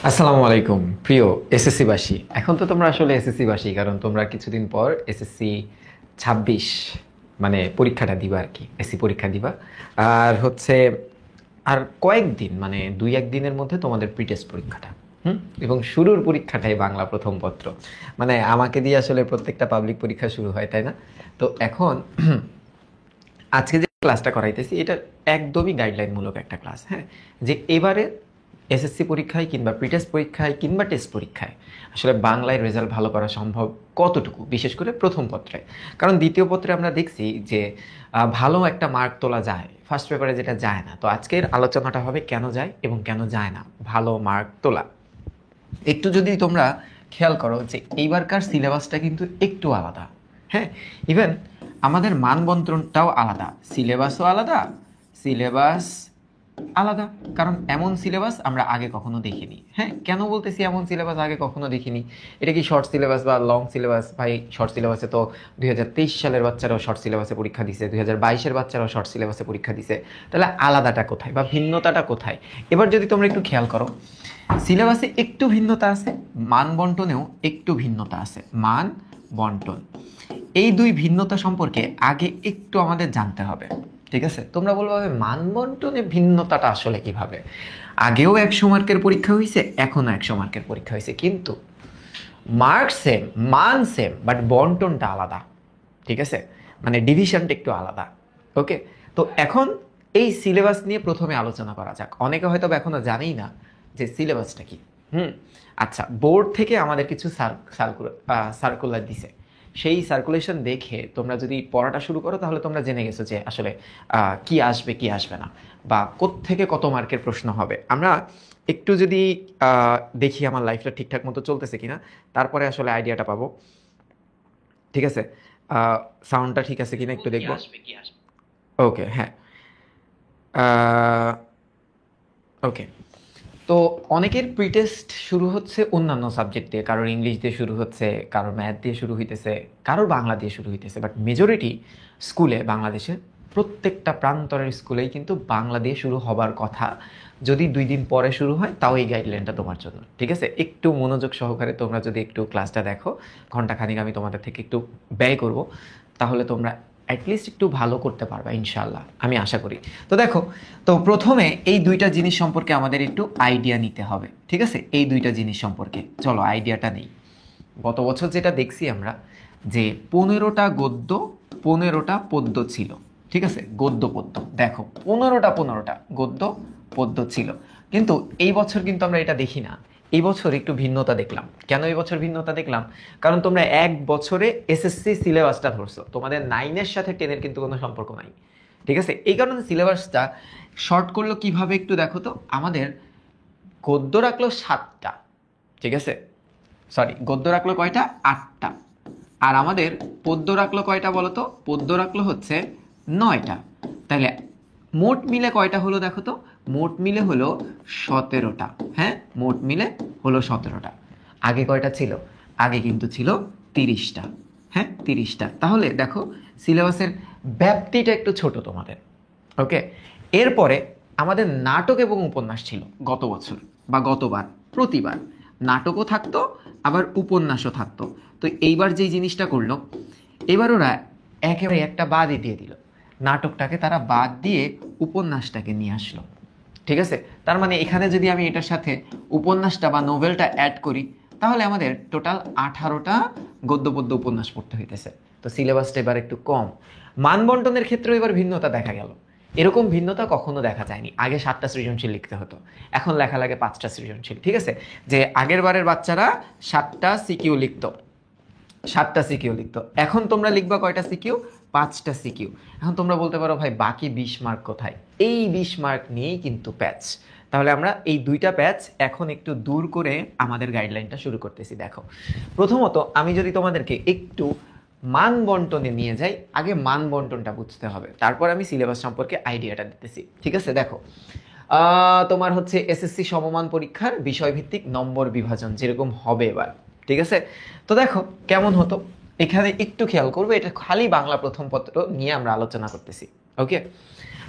আসসালামু আলাইকুম প্রিয় এসএসসি বাসী। এখন তো তোমরা আসলে এসএসসি বাসী, কারণ তোমরা কিছুদিন পর এসএসসি 26 মানে পরীক্ষাটা দিবা আর কি, এসসি পরীক্ষা দিবা। আর হচ্ছে আর কয়েকদিন মানে দুই এক দিনের মধ্যে তোমাদের প্রি টেস্ট পরীক্ষাটা। হুম। এবং শুরুর পরীক্ষাটাই বাংলা প্রথম পত্র। মানে আমাকে দিয়ে আসলে প্রত্যেকটা পাবলিক পরীক্ষা শুরু হয়, তাই না? তো এখন আজকে যে ক্লাসটা করাইতেছি এটা একদমই গাইডলাইনমূলক একটা ক্লাস। হ্যাঁ, যে এবারে এসএসসি পরীক্ষায় কিংবা প্রিটেস্ট পরীক্ষায় কিংবা টেস্ট পরীক্ষায় আসলে বাংলায় রেজাল্ট ভালো করা সম্ভব কতটুকু, বিশেষ করে প্রথম পত্রে। কারণ দ্বিতীয় পত্রে আমরা দেখছি যে ভালো একটা মার্ক তোলা যায়, ফার্স্ট পেপারে যেটা যায় না। তো আজকের আলোচনাটা হবে কেন যায় এবং কেন যায় না ভালো মার্ক তোলা। একটু যদি তোমরা খেয়াল করো যে এইবারকার সিলেবাসটা কিন্তু একটু আলাদা। হ্যাঁ, ইভেন আমাদের মানবন্টনটাও আলাদা, সিলেবাসও আলাদা, সিলেবাস আলাদা। কারণ এমন সিলেবাস আমরা আগে কখনো দেখিনি। হ্যাঁ, কেন বলতেছি এমন সিলেবাস আগে কখনো দেখিনি? এটা কি শর্ট সিলেবাস বা লং সিলেবাস? ভাই, শর্ট সিলেবাসে তো 2023 সালের বাচ্চারাও শর্ট সিলেবাসে পরীক্ষা দিছে, 2022-এর বাচ্চারাও শর্ট সিলেবাসে পরীক্ষা দিছে। তাহলে আলাদাটা কোথায় বা ভিন্নতাটা কোথায়? এবার যদি তোমরা একটু খেয়াল করো, সিলেবাসে একটু ভিন্নতা আছে, মান বন্টনেও একটু ভিন্নতা আছে। মান বন্টন, এই দুই ভিন্নতা সম্পর্কে আগে একটু আমাদের জানতে হবে। ঠিক আছে, তোমরা বলবো মান বন্টনে ভিন্নতাটা আসলে কিভাবে? আগেও 100 মার্কের পরীক্ষা হয়েছে, এখনো 100 মার্কের পরীক্ষা হয়েছে, কিন্তু মার্ক সেম, মান সেম, বাট বন্টনটা আলাদা। ঠিক আছে, মানে ডিভিশনটা একটু আলাদা। ওকে, তো এখন এই সিলেবাস নিয়ে প্রথমে আলোচনা করা যাক। অনেকে হয়তো এখনো জানেই না যে সিলেবাসটা কি। হুম। আচ্ছা, বোর্ড থেকে আমাদের কিছু সার্কুলার দিছে। সেই সার্কুলেশন দেখে তোমরা যদি পড়াটা শুরু করো তাহলে তোমরা জেনে গেছো যে আসলে কি আসবে কি আসবে না, বা কোত্থেকে কত মার্কের প্রশ্ন হবে। আমরা একটু যদি দেখি আমার লাইফটা ঠিকঠাক মতো চলতেছে কিনা, তারপরে আসলে আইডিয়াটা পাবো। ঠিক আছে, সাউন্ডটা ঠিক আছে কিনা একটু দেখবো। ওকে, হ্যাঁ। ওকে, তো অনেকের প্রিটেস্ট শুরু হচ্ছে অন্যান্য সাবজেক্ট দিয়ে, কারোর ইংলিশ দিয়ে শুরু হচ্ছে, কারোর ম্যাথ দিয়ে শুরু হইতেছে, কারোর বাংলা দিয়ে শুরু হইতেছে। বাট মেজরিটি স্কুলে বাংলাদেশে প্রত্যেকটা প্রান্তরের স্কুলেই কিন্তু বাংলা দিয়ে শুরু হবার কথা। যদি 2 দিন পরে শুরু হয় তাও এই গাইডলাইনটা তোমার জন্য। ঠিক আছে, একটু মনোযোগ সহকারে তোমরা যদি একটু ক্লাসটা দেখো, ঘন্টাখানিক আমি তোমাদের থেকে একটু ব্যয় করব, তাহলে তোমরা অ্যাটলিস্ট একটু ভালো করতে পারবা ইনশাল্লাহ, আমি আশা করি। তো দেখো, তো প্রথমে এই দুইটা জিনিস সম্পর্কে আমাদের একটু আইডিয়া নিতে হবে। ঠিক আছে, এই দুইটা জিনিস সম্পর্কে চলো আইডিয়াটা নেই। গত বছর যেটা দেখছি আমরা, যে 15টা গদ্য 15টা পদ্য ছিল। ঠিক আছে, গদ্য পদ্য দেখো, 15টা গদ্য পদ্য ছিল। কিন্তু এই বছর কিন্তু আমরা এটা দেখি না। এই বছর একটু ভিন্নতা দেখলাম। কেন এই বছর ভিন্নতা দেখলাম? কারণ তোমরা এক বছরে এসএসসি সিলেবাসটা ধরছো, তোমাদের 9-এর সাথে 10-এর কিন্তু কোনো সম্পর্ক নাই। ঠিক আছে, এই কারণে সিলেবাসটা শর্ট করলো কিভাবে একটু দেখো তো। আমাদের গদ্য রাখলো 7টা। ঠিক আছে, সরি, গদ্য রাখলো কয়টা? 8টা। আর আমাদের পদ্য রাখলো কয়টা বলো তো? পদ্য রাখলো হচ্ছে 9টা। তাহলে মোট মিলে কয়টা হলো দেখো তো? মোট মিলে হলো 17টা। হ্যাঁ, মোট মিলে হলো 17টা। আগে কয়টা ছিল? আগে কিন্তু ছিল 30টা। হ্যাঁ, 30টা। তাহলে দেখো সিলেবাসের ব্যাপ্তিটা একটু ছোট তোমাদের। ওকে, এরপরে আমাদের নাটক এবং উপন্যাস ছিল গত বছর বা গতবার। প্রতিবার নাটকও থাকতো, আবার উপন্যাসও থাকতো। তো এইবার যেই জিনিসটা করলো, এবার ওরা একেবারে একটা বাদই দিয়ে দিল। নাটকটাকে তারা বাদ দিয়ে উপন্যাসটাকে নিয়ে আসলো। ঠিক আছে, তার মানে এখানে যদি আমি এটার সাথে উপন্যাসটা বা নোভেলটা অ্যাড করি, তাহলে আমাদের টোটাল 18টা গদ্য পদ্য উপন্যাস পড়তে হইতেছে। তো সিলেবাসটা এবার একটু কম। মানবন্টনের ক্ষেত্রেও এবার ভিন্নতা দেখা গেল। এরকম ভিন্নতা কখনো দেখা যায়নি। আগে 7টা সৃজনশীল লিখতে হতো, এখন লেখা লাগে 5টা সৃজনশীল। ঠিক আছে, যে আগের বারের বাচ্চারা 7টা সিকিউ লিখতো, 7টা সিকিউ লিখতো, এখন তোমরা লিখবা কয়টা সিকিউ? 5টা সিকিউ। এখন তোমরা বলতে পারো ভাই বাকি 20 মার্ক কোথায়? এই 20 মার্ক নিয়েই কিন্তু প্যাচ। তাহলে আমরা এই দুইটা প্যাচ এখন একটু দূর করে আমাদের গাইডলাইনটা শুরু করতেছি। দেখো, প্রথমত আমি যদি তোমাদেরকে একটু মান বন্টনে নিয়ে যাই, আগে মান বন্টনটা বুঝতে হবে, তারপর আমি সিলেবাস সম্পর্কে আইডিয়াটা দিতেছি। ঠিক আছে, দেখো, তোমার হচ্ছে এসএসসি সমমান পরীক্ষার বিষয়ভিত্তিক নম্বর বিভাজন যেরকম হবে এবার। ঠিক আছে, তো দেখো কেমন হতো। এখানে একটু খেয়াল করবে, এটা খালি বাংলা প্রথম পত্র নিয়ে আমরা আলোচনা করতেছি। ওকে,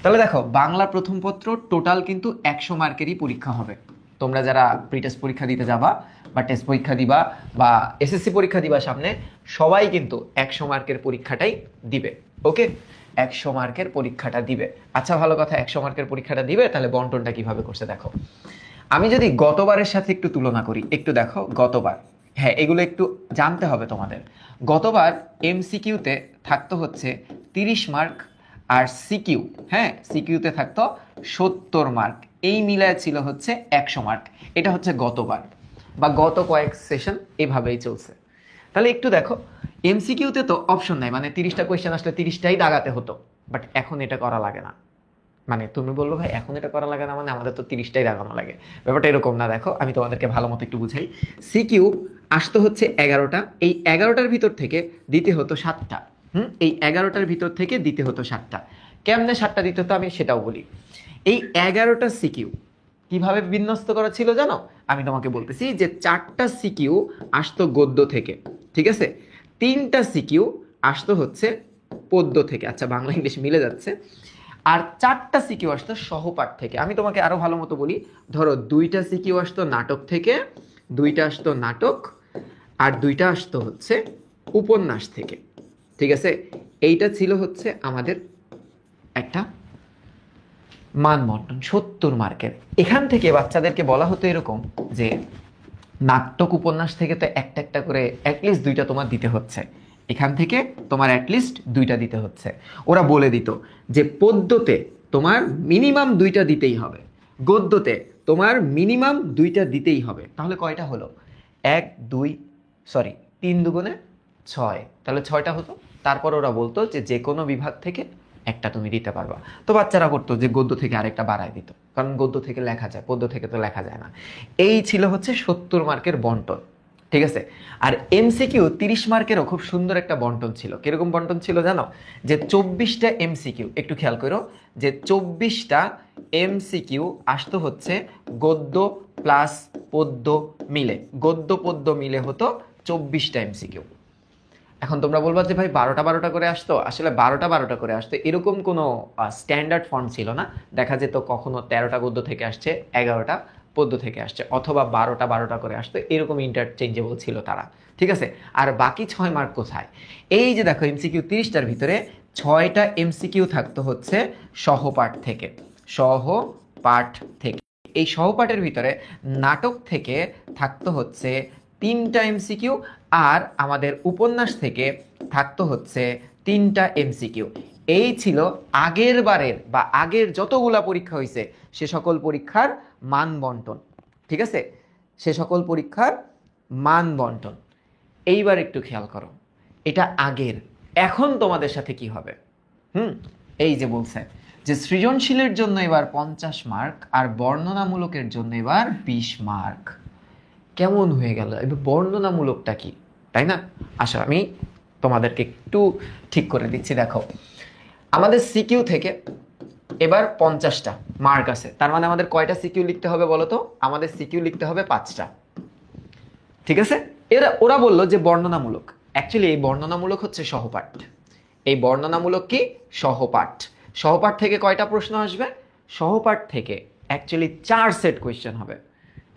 তাহলে দেখো, বাংলা প্রথম পত্র টোটাল কিন্তু 100 মার্কেরই পরীক্ষা হবে। তোমরা যারা প্রি টেস্ট পরীক্ষা দিতে যাবা বা টেস্ট পরীক্ষা দিবা বা এসএসসি পরীক্ষা দিবা সামনে, সবাই কিন্তু 100 মার্কের পরীক্ষাটাই দিবে। ওকে, 100 মার্কের পরীক্ষাটা দিবে। আচ্ছা ভালো কথা, 100 মার্কের পরীক্ষাটা দিবে, তাহলে বন্টনটা কিভাবে করছে দেখো। আমি যদি গতবারের সাথে একটু তুলনা করি, একটু দেখো গতবার, হ্যাঁ এগুলো একটু জানতে হবে তোমাদের। গতবার এমসিকিউতে থাকতো হচ্ছে 30 মার্ক, আর সিকিউ, হ্যাঁ সিকিউতে থাকতো 70 মার্ক, এই মিলায় ছিল হচ্ছে 100 মার্ক। এটা হচ্ছে গতবার বা গত কয়েক সেশন এভাবেই চলছে। তাহলে একটু দেখো, এমসিকিউতে তো অপশন নাই, মানে 30টা কোয়েশ্চেন আসলে 30টাই দাগাতে হতো, বাট এখন এটা করা লাগে না। মানে তুমি বললো ভাই এখন এটা করা লাগে না, মানে আমাদের তো 30টাই দাগানো লাগে, ব্যাপারটা এরকম না। দেখো আমি তোমাদেরকে ভালো মতো একটু বুঝাই। সিকিউ আসতো হচ্ছে 11টা, এই 11টার ভিতর থেকে দিতে হতো 7টা। এই 11টার ভিতর থেকে দিতে হতো 7টা। কেমনে 7টা দিতে হতো আমি সেটাও বলি। এই 11টা সিকিউ কিভাবে বিন্যস্ত করা ছিল জানো? আমি তোমাকে বলতেছি যে 4টা সিকিউ আসতো গদ্য থেকে, ঠিক আছে, 3টা সিকিউ আসতো হচ্ছে পদ্য থেকে, আচ্ছা বাংলা ইংলিশ মিলে যাচ্ছে, আর 4টা সিকিউ আসতো সহপাঠ থেকে। আমি তোমাকে আরো ভালো মতো বলি, ধরো 2টা সিকিউ আসতো নাটক থেকে, 2টা আসতো নাটক, আর 2টা আসতো হচ্ছে উপন্যাস থেকে, ঠিক আছে। এইটা ছিল হচ্ছে আমাদের একটা মানবন্টন 70 মার্কের। এখান থেকে বাচ্চাদেরকে বলা হতো এরকম যে নাটক উপন্যাস থেকে তো একটা একটা করে অ্যাটলিস্ট 2টা তোমার দিতে হচ্ছে, এখান থেকে তোমার অ্যাটলিস্ট 2টা দিতে হচ্ছে। ওরা বলে দিত যে পদ্যতে তোমার মিনিমাম 2টা দিতেই হবে, গদ্যতে তোমার মিনিমাম 2টা দিতেই হবে। তাহলে কয়টা হলো? 3 দুগুণে 6, তাহলে 6টা হতো। তারপর ওরা বলতো যে যে কোনো বিভাগ থেকে একটা তুমি দিতে পারবা। তো বাচ্চারা করতো যে গদ্য থেকে আরেকটা বাড়ায় দিত, কারণ গদ্য থেকে লেখা যায়, পদ্য থেকে তো লেখা যায় না। এই ছিল হচ্ছে 70 মার্কের বন্টন, ঠিক আছে। আর এমসিকিউ 30 মার্কেরও খুব সুন্দর একটা বন্টন ছিল। কিরকম বন্টন ছিল জানো? যে 24টা এমসিকিউ, একটু খেয়াল করো, যে 24টা এমসিকিউ আসতো হচ্ছে গদ্য প্লাস পদ্য মিলে, গদ্য পদ্য মিলে হতো 24টা এমসিকিউ। এখন তোমরা বলবা যে ভাই 12টা 12টা করে আসতো, আসলে 12টা 12টা করে আসতো এরকম কোনো স্ট্যান্ডার্ড ফর্ম ছিল না। দেখা যেত কখনো 13টা গদ্য থেকে আসছে, 11টা পদ্য থেকে আসছে, অথবা 12টা 12টা করে আসতো, এরকম ইন্টারচেঞ্জেবল ছিল তারা, ঠিক আছে। আর বাকি 6 মার্ক কোথায়? এই যে দেখো এমসিকিউ 30টার ভিতরে 6টা এমসিকিউ থাকতো হচ্ছে সহপাঠ থেকে, সহপাঠ থেকে। এই সহপাঠের ভিতরে নাটক থেকে থাকতো হচ্ছে 3টা এমসিকিউ, আর আমাদের উপন্যাস থেকে থাকতো হচ্ছে 3টা এমসিকিউ। এই ছিল আগের বারের বা আগের যতগুলা পরীক্ষা হয়েছে সে সকল পরীক্ষার মান বন্টন, ঠিক আছে, সে সকল পরীক্ষার মান বন্টন। এইবার একটু খেয়াল করো, এটা আগের। এখন তোমাদের সাথে কি হবে? এই যে বলছে যে সৃজনশীলের জন্য এবার 50 মার্ক, আর বর্ণনামূলকের জন্য এবার 20 মার্ক। কেমন হয়ে গেল? এবার বর্ণনামূলকটা কি, তাই না? আসো আমি তোমাদেরকে একটু ঠিক করে দিচ্ছি। দেখো আমাদের সিকিউ থেকে এবার 50টা মার্ক আছে, তার মানে আমাদের কয়টা সিকিউ লিখতে হবে বলো তো? আমাদের সিকিউ লিখতে হবে 5টা, ঠিক আছে। ওরা বললো যে বর্ণনামূলক, অ্যাকচুয়ালি এই বর্ণনামূলক হচ্ছে সহপাঠ। এই বর্ণনামূলক কি? সহপাঠ। সহপাঠ থেকে কয়টা প্রশ্ন আসবে? সহপাঠ থেকে অ্যাকচুয়ালি 4 সেট কোয়েশ্চেন হবে।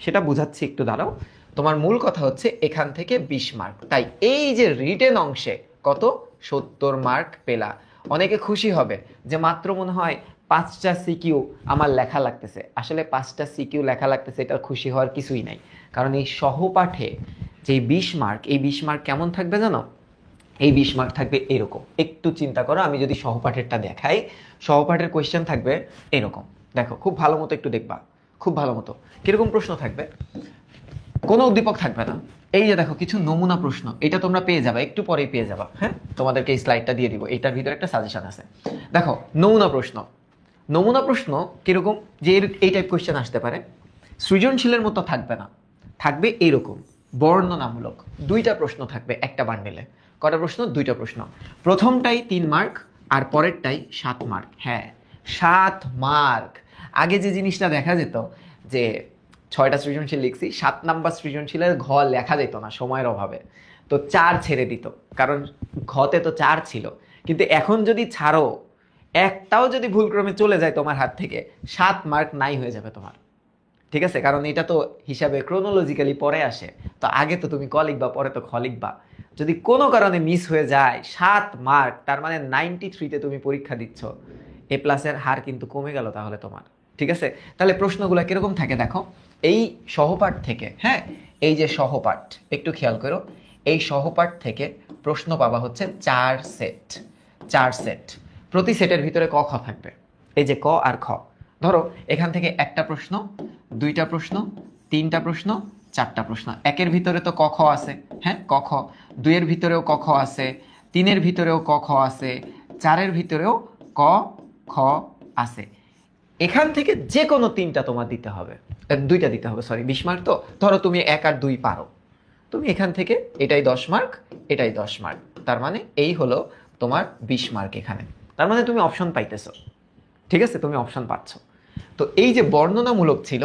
সেটা বুঝাচ্ছি, একটু দাঁড়াও। তোমার মূল কথা হচ্ছে এখান থেকে 20 মার্ক। তাই এই যে রিটেন অংশে কত 70 মার্ক পেলা, অনেকে খুশি হবে যে মাত্র মনে হয় 5টা সিকিউ আমার লেখা লাগতেছে। আসলে 5টা সিকিউ লেখা লাগতেছে এটা খুশি হওয়ার কিছুই নাই, কারণ এই সহপাঠে যে 20 মার্ক, এই 20 মার্ক কেমন থাকবে জানো? এই 20 মার্ক থাকবে এরকম। একটু চিন্তা করো, আমি যদি সহপাঠেরটা দেখাই, সহপাঠের কোয়েশ্চেন থাকবে এরকম। দেখো খুব ভালো মতো একটু দেখবা, খুব ভালো মতো। কিরকম প্রশ্ন থাকবে? কোনো উদ্দীপক থাকবে না। এই যে দেখো কিছু নমুনা প্রশ্ন, এটা তোমরা পেয়ে যাবে, একটু পরেই পেয়ে যাবা। হ্যাঁ, তোমাদেরকে এই স্লাইডটা দিয়ে দিব, এটার ভিতরে একটা সাজেশন আছে। দেখো নমুনা প্রশ্ন, নমুনা প্রশ্ন কিরকম, যে এই টাইপ কোয়েশ্চেন আসতে পারে। সৃজনশীলের মতো থাকবে না, থাকবে এরকম বর্ণনামূলক। 2টা প্রশ্ন থাকবে একটা বান্ডেলে। কটা প্রশ্ন? 2টা প্রশ্ন। প্রথমটাই 3 মার্ক, আর পরেরটাই 7 মার্ক। হ্যাঁ 7 মার্ক। আগে যে জিনিসটা দেখা যেত যে 6টা সৃজনশীল লিখছি, 7 নাম্বার সৃজনশীলের ঘ লেখা যেত না সময়ের অভাবে, তো 4 ছেড়ে দিত, কারণ ঘতে তো 4 ছিল। কিন্তু এখন যদি ছাড়ো, একটাও যদি ভুলক্রমে চলে যায় তোমার হাত থেকে, 7 মার্ক নাই হয়ে যাবে তোমার। ঠিক আছে, কারণ এটা তো হিসাবে ক্রোনোলজিক্যালি পরে আসে, তো আগে তো তুমি ক লিখবা, পরে তো খ লিখবা। যদি কোনো কারণে মিস হয়ে যায় 7 মার্ক, তার মানে 93-তে তুমি পরীক্ষা দিচ্ছ, এ প্লাসের হার কিন্তু কমে গেল তাহলে তোমার। ঠিক আছে, তাহলে প্রশ্নগুলো কিরকম থাকে দেখো, এই সহপাঠ থেকে, হ্যাঁ এই যে সহপাঠ, একটু খেয়াল করো, এই সহপাঠ থেকে প্রশ্ন পাবা হচ্ছে 4 সেট। 4 সেট, প্রতি সেটের ভিতরে ক খ থাকবে, এই যে ক আর খ। ধরো এখান থেকে একটা প্রশ্ন, দুইটা প্রশ্ন, তিনটা প্রশ্ন, চারটা প্রশ্ন। একের ভিতরে তো ক খ আছে, হ্যাঁ ক খ, দুইয়ের ভিতরেও ক খ আছে, তিনের ভিতরেও ক খ আছে, চারের ভিতরেও ক খ আছে। এখান থেকে যে কোনো তিনটা তোমার দিতে হবে, দুইটা দিতে হবে, সরি 20 মার্ক। তো ধরো তুমি 1 আর 2 পারো, তুমি এখান থেকে এটাই 10 মার্ক, এটাই 10 মার্ক, তার মানে এই হলো তোমার 20 মার্ক এখানে। তার মানে তুমি অপশন পাইতেছো, ঠিক আছে, তুমি অপশন পাচ্ছ। তো এই যে বর্ণনামূলক ছিল,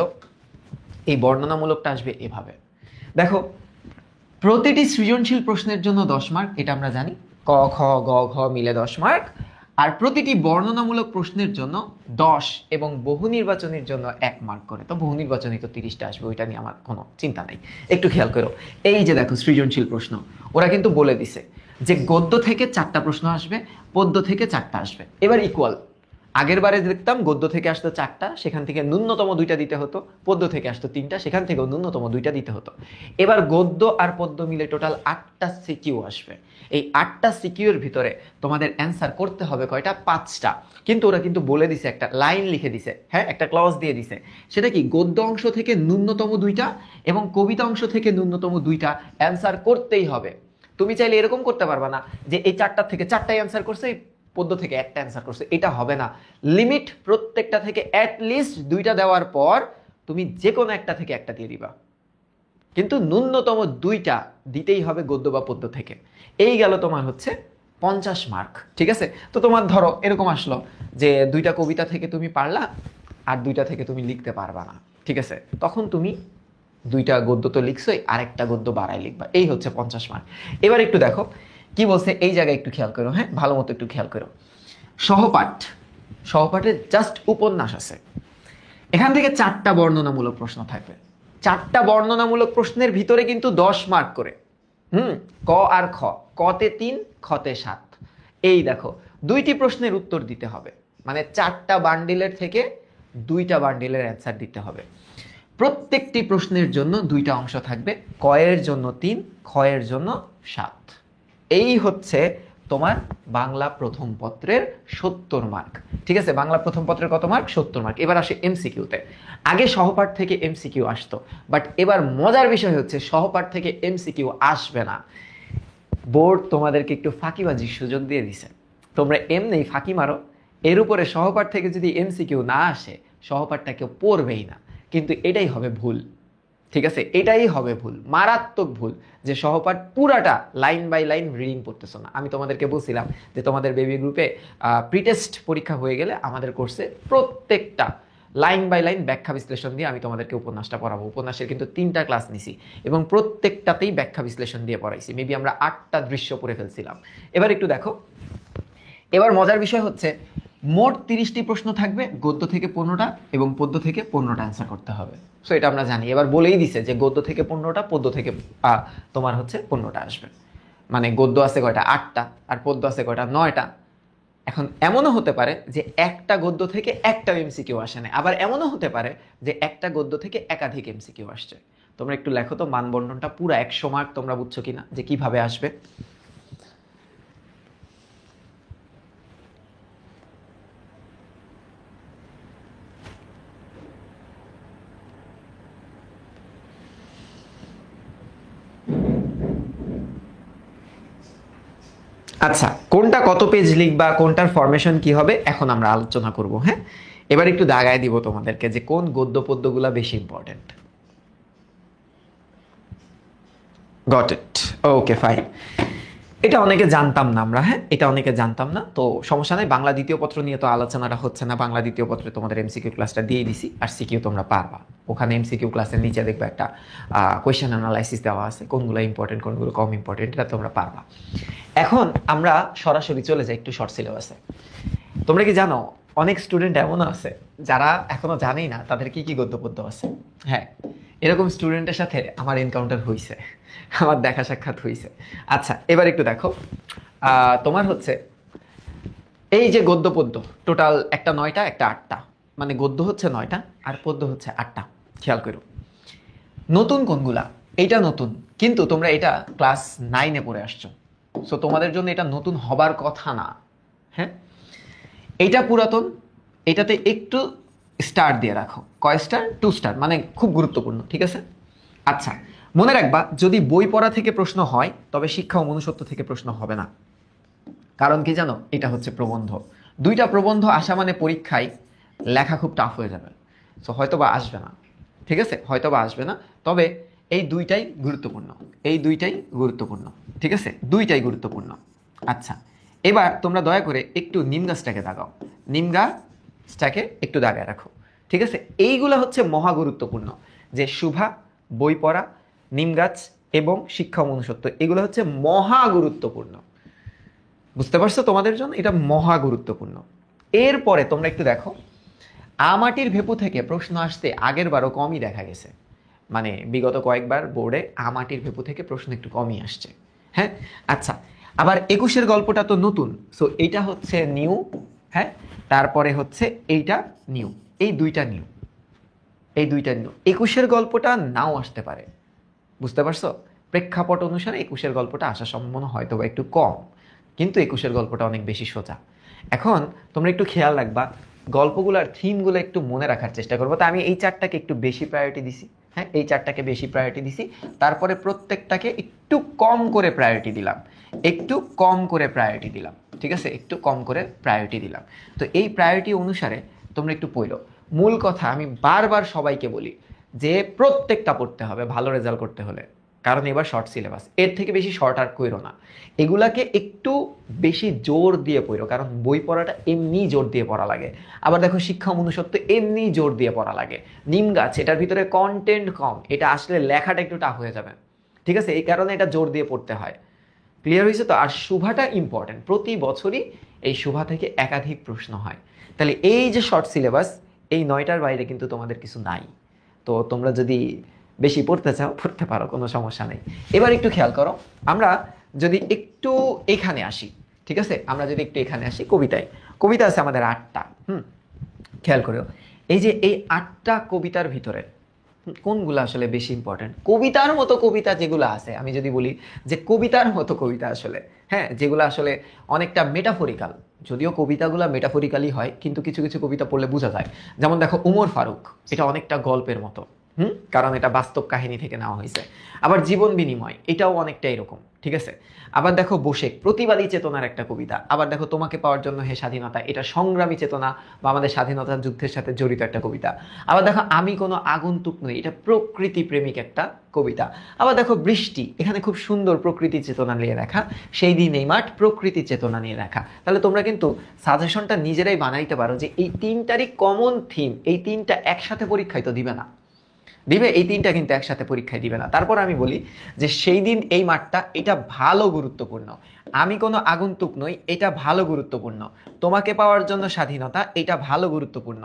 এই বর্ণনামূলকটা আসবে এভাবে। দেখো প্রতিটি সৃজনশীল প্রশ্নের জন্য 10 মার্ক, এটা আমরা জানি, ক খ গ ঘ মিলে 10 মার্ক। আর প্রতিটি বর্ণনামূলক প্রশ্নের জন্য 10 এবং বহু নির্বাচনের জন্য 1 মার্ক করে। তো বহু নির্বাচনী তো 30টা আসবে, ওইটা নিয়ে আমার কোনো চিন্তা নাই। একটু খেয়াল করো, এই যে দেখো সৃজনশীল প্রশ্ন, ওরা কিন্তু বলে দিছে যে গদ্য থেকে 4টা প্রশ্ন আসবে, পদ্য থেকে 4টা আসবে। এবার ইকুয়াল, আগের বারে দেখতাম গদ্য থেকে আসতো 4টা, সেখান থেকে ন্যূনতম 2টা দিতে হতো, পদ্য থেকে আসতো 3টা, সেখান থেকেও ন্যূনতম 2টা দিতে হতো। এবার গদ্য আর পদ্য মিলে টোটাল 8টা সিকিউ আসবে। এই 8টা সিকিউর ভিতরে তোমাদের অ্যান্সার করতে হবে কয়টা? 5টা। কিন্তু ওরা কিন্তু বলে দিছে, একটা লাইন লিখে দিছে, হ্যাঁ একটা ক্লজ দিয়ে দিছে, সেটা কি গদ্য অংশ থেকে ন্যূনতম 2টা এবং কবিতা অংশ থেকে ন্যূনতম 2টা অ্যান্সার করতেই হবে। তুমি চাইলে এরকম করতে পারবা না যে এই 4টা থেকে 4টাই অ্যান্সার করছে, পদ্য থেকে 1টা অ্যান্সার করছে, এটা হবে না। লিমিট প্রত্যেকটা থেকে অ্যাটলিস্ট 2টা দেওয়ার পর তুমি যে কোনো একটা থেকে একটা দিয়ে দিবা, কিন্তু ন্যূনতম 2টা দিতেই হবে গদ্য বা পদ্য থেকে। এই গেল তোমার হচ্ছে 50 মার্ক। ঠিক আছে, তো তোমার ধরো এরকম আসলো যে 2টা কবিতা থেকে তুমি পারলা আর 2টা থেকে তুমি লিখতে পারবা না, ঠিক আছে, তখন তুমি 2টা গদ্য তো লিখছোই, আরেকটা গদ্য বাড়াই লিখবা, এই হচ্ছে 50 মার্ক। এবার একটু দেখো কি বলছে, এই জায়গায় একটু খেয়াল করো, হ্যাঁ ভালো মতো একটু খেয়াল করো। সহপাঠ, সহপাঠের জাস্ট উপন্যাস আছে, এখান থেকে 4টা বর্ণনামূলক প্রশ্ন থাকবে। 4টা বর্ণনামূলক প্রশ্নের ভিতরে কিন্তু 10 মার্ক করে। ক আর খ, কতে 3, খতে 7। এই দেখো 2টি প্রশ্নের উত্তর দিতে হবে, মানে 4টা বান্ডিলের থেকে 2টা বান্ডিলের অ্যান্সার দিতে হবে। প্রত্যেকটি প্রশ্নের জন্য 2টা অংশ থাকবে, ক এর জন্য 3, খ এর জন্য 7। এই হচ্ছে তোমার বাংলা প্রথম পত্রের 70 মার্ক। ঠিক আছে, বাংলা প্রথম পত্রের কত মার্ক? 70 মার্ক। এবার আসে এমসিকিউতে। আগে সহপাঠ থেকে এমসিকিউ আসতো, বাট এবার মজার বিষয় হচ্ছে সহপাঠ থেকে এমসিকিউ আসবে না। বোর্ড তোমাদেরকে একটু ফাঁকিবাজির সুযোগ দিয়ে দিছে, তোমরা এমনি ফাঁকি মারো, এর উপরে সহপাঠ থেকে যদি এমসিকিউ না আসে সহপাঠটা কেউ পড়বেই না। কিন্তু এটাই হবে ভুল, ঠিক আছে, এটাই হবে ভুল, মারাত্মক ভুল, যে সহপাঠ পুরাটা লাইন বাই লাইন রিডিং পড়তেছো না। আমি তোমাদেরকে বলছিলাম যে তোমাদের বেবি গ্রুপে প্রিটেস্ট পরীক্ষা হয়ে গেলে আমাদের কোর্সে প্রত্যেকটা লাইন বাই লাইন ব্যাখ্যা বিশ্লেষণ দিয়ে আমি তোমাদেরকে উপন্যাসটা পড়াবো। উপন্যাসের কিন্তু 3টা ক্লাস নিছি এবং প্রত্যেকটাতেই ব্যাখ্যা বিশ্লেষণ দিয়ে পড়াইছি। মেবি আমরা 8টা দৃশ্য পড়ে ফেলছিলাম। এবার একটু দেখো, এবার মজার বিষয় হচ্ছে মোট 30টি প্রশ্ন থাকবে, গদ্য থেকে 15টা এবং পদ্য থেকে 15টা অ্যান্সার করতে হবে। সো এটা আমরা জানি, এবার বলেই দিছে যে গদ্য থেকে 15টা, পদ্য থেকে তোমার হচ্ছে 15টা আসবে। মানে গদ্য আছে কয়টা? 8টা, আর পদ্য আছে কয়টা? 9টা। এখন এমনও হতে পারে যে একটা গদ্য থেকে একটা এমসিকিউ আসে না, আবার এমনও হতে পারে যে একটা গদ্য থেকে একাধিক এমসিকিউ আসছে। তোমরা একটু লেখো তো মানবন্টনটা পুরো 100 মার্ক তোমরা বুঝছো কিনা, যে কিভাবে আসবে। আচ্ছা, কোনটা কত পেজ লিখবা, কোনটার ফরমেশন কি হবে, এখন আমরা আলোচনা করব। হ্যাঁ, এবার একটু দাগায় দিব তোমাদেরকে যে কোন গদ্য পদ্যগুলা বেশি important. Got it, okay fine. এটা অনেকে জানতাম না আমরা, হ্যাঁ এটা অনেকে জানতাম না, তো সমস্যা নাই। বাংলা দ্বিতীয় পত্র নিয়ে তো আলোচনাটা হচ্ছে না, বাংলা দ্বিতীয় পত্রে তোমাদের এমসিকিউ ক্লাসটা দিয়ে দিছি, আর সিকিউ তোমরা পারবা। ওখানে এমসিকিউ ক্লাসের নিচে দেখবে একটা কোয়েশ্চেন অ্যানালাইসিস দেওয়া আছে, কোনগুলো ইম্পর্টেন্ট কোনগুলো কম ইম্পর্টেন্ট, এটা তোমরা পারবা। এখন আমরা সরাসরি চলে যাই একটু শর্ট সিলেবাসে। তোমরা কি জানো অনেক স্টুডেন্ট এমনও আছে যারা এখনো জানেই না তাদের কি কি গদ্য পদ্য আছে। হ্যাঁ, এরকম স্টুডেন্টের সাথে আমার এনকাউন্টার হয়েছে, আমার দেখা সাক্ষাৎ হয়েছে। আচ্ছা, এবার একটু দেখো, তোমার হচ্ছে এই যে গদ্য পদ্য টোটাল একটা 9টা একটা 8টা, মানে গদ্য হচ্ছে 9টা আর পদ্য হচ্ছে 8টা। খেয়াল করো নতুন কোনগুলা, এইটা নতুন, কিন্তু তোমরা এটা ক্লাস 9-এ পড়ে আসছো, সো তোমাদের জন্য এটা নতুন হবার কথা না। হ্যাঁ, এইটা পুরাতন, এটাতে একটু স্টার দিয়ে রাখো। কয় স্টার? 2 স্টার, মানে খুব গুরুত্বপূর্ণ। ঠিক আছে, আচ্ছা মনে রাখবা যদি বই পড়া থেকে প্রশ্ন হয় তবে শিক্ষা ও মনুষ্যত্ব থেকে প্রশ্ন হবে না। কারণ কি জানো, এটা হচ্ছে প্রবন্ধ। 2টা প্রবন্ধ আসা মানে পরীক্ষায় লেখা খুব টাফ হয়ে যাবে, সো হয়তো বা আসবে না। ঠিক আছে, হয়তো বা আসবে না, তবে এই 2টাই গুরুত্বপূর্ণ, এই 2টাই গুরুত্বপূর্ণ। ঠিক আছে, 2টাই গুরুত্বপূর্ণ। আচ্ছা, এবার তোমরা দয়া করে একটু নিম গাছটাকে দাগাও, নিম গাছটাকে একটু দাগায় রাখো। ঠিক আছে, এইগুলা হচ্ছে মহা গুরুত্বপূর্ণ, যে শুভা, বই পড়া, নিম গাছ এবং শিক্ষা ও মনুষ্যত্ব, এগুলো হচ্ছে মহা গুরুত্বপূর্ণ। বুঝতে পারছো, তোমাদের জন্য এটা মহা গুরুত্বপূর্ণ। এরপরে তোমরা একটু দেখো, আমাটির ভেপু থেকে প্রশ্ন আসতে আগের বারও কমই দেখা গেছে, মানে বিগত কয়েকবার বোর্ডে আমাটির ভেপু থেকে প্রশ্ন একটু কমই আসছে। হ্যাঁ, আচ্ছা, আবার 21-এর গল্পটা তো নতুন, সো এইটা হচ্ছে নিউ। হ্যাঁ, তারপরে হচ্ছে এইটা নিউ, এই 2টা নিউ, এই 2টা নিউ। 21-এর গল্পটা নাও আসতে পারে, বুঝতে পারছো? প্রেক্ষাপট অনুসারে 21-এর গল্পটা আসার সম্ভাবনা হয়তো বা একটু কম, কিন্তু 21-এর গল্পটা অনেক বেশি সোজা। এখন তোমরা একটু খেয়াল রাখবা, গল্পগুলোর থিমগুলো একটু মনে রাখার চেষ্টা করবো। তা আমি এই 4টাকে একটু বেশি প্রায়োরিটি দিছি। হ্যাঁ, এই 4টাকে বেশি প্রায়োরিটি দিছি, তারপরে প্রত্যেকটাকে একটু কম করে প্রায়োরিটি দিলাম, একটু কম করে প্রায়োরিটি দিলাম। ঠিক আছে, একটু কম করে প্রায়োরিটি দিলাম। তো এই প্রায়োরিটি অনুসারে তোমরা একটু পড়ো। মূল কথা আমি বারবার সবাইকে বলি যে প্রত্যেকটা পড়তে হবে ভালো রেজাল্ট করতে হলে, কারণ এবার শর্ট সিলেবাস, এর থেকে বেশি শর্ট আর কইরো না। এগুলাকে একটু বেশি জোর দিয়ে পড়ো, কারণ বই পড়াটা এমনি জোর দিয়ে পড়া লাগে। আবার দেখো শিক্ষা মনুষ্যত্ব এমনি জোর দিয়ে পড়া লাগে। নিম গাছ, এটার ভিতরে কন্টেন্ট কম, এটা আসলে লেখাটা একটু টাফ হয়ে যাবে। ঠিক আছে, এই কারণে এটা জোর দিয়ে পড়তে হয়। ক্লিয়ার হয়েছে তো? আর শুভাটা ইম্পর্টেন্ট, প্রতি বছরই এই শুভা থেকে একাধিক প্রশ্ন হয়। তাহলে এই যে শর্ট সিলেবাস, এই 9টার বাইরে কিন্তু তোমাদের কিছু নাই। তো তোমরা যদি বেশি পড়তে চাও পড়তে পারো, কোনো সমস্যা নেই। এবার একটু খেয়াল করো, আমরা যদি একটু এখানে আসি, ঠিক আছে, আমরা যদি একটু এখানে আসি, কবিতায় কবিতা আছে আমাদের 8টা। খেয়াল করো, এই যে এই 8টা কবিতার ভিতরে কোনগুলো আসলে বেশি ইম্পর্টেন্ট? কবিতার মতো কবিতা যেগুলো আছে, আমি যদি বলি যে কবিতার মতো কবিতা আসলে, হ্যাঁ, যেগুলো আসলে অনেকটা মেটাফরিক্যাল, যদিও কবিতাগুলো মেটাফরিক্যালি হয়, কিন্তু কিছু কিছু কবিতা পড়লে বোঝা যায়। যেমন দেখো উমর ফারুক, এটা অনেকটা গল্পের মতো, কারণ এটা বাস্তব কাহিনী থেকে নেওয়া হয়েছে। আবার জীবন বিনিময়, এটাও অনেকটা এরকম। ঠিক আছে, আবার দেখো বসে, প্রতিবাদী চেতনার একটা কবিতা। আবার দেখো তোমাকে পাওয়ার জন্য হে স্বাধীনতা, এটা সংগ্রামী চেতনা বা আমাদের স্বাধীনতা যুদ্ধের সাথে জড়িত একটা কবিতা। আবার দেখো আমি কোনো আগন্তুক নই, এটা প্রকৃতি প্রেমিক একটা কবিতা। আবার দেখো বৃষ্টি, এখানে খুব সুন্দর প্রকৃতি চেতনা নিয়ে লেখা, সেই দিন এই মাঠ, প্রকৃতি চেতনা নিয়ে লেখা। তাহলে তোমরা কিন্তু সাজেশনটা নিজেরাই বানাইতে পারো যে এই 3টারই কমন থিম, এই 3টা একসাথে পরীক্ষায় তো দিবে না, দিবে এই 3টা কিন্তু একসাথে পরীক্ষায় দিবে না। তারপর আমি বলি যে সেই দিন এই মাঠটা, এটা ভালো গুরুত্বপূর্ণ। আমি কোনো আগন্তুক নই, এটা ভালো গুরুত্বপূর্ণ। তোমাকে পাওয়ার জন্য স্বাধীনতা, এটা ভালো গুরুত্বপূর্ণ।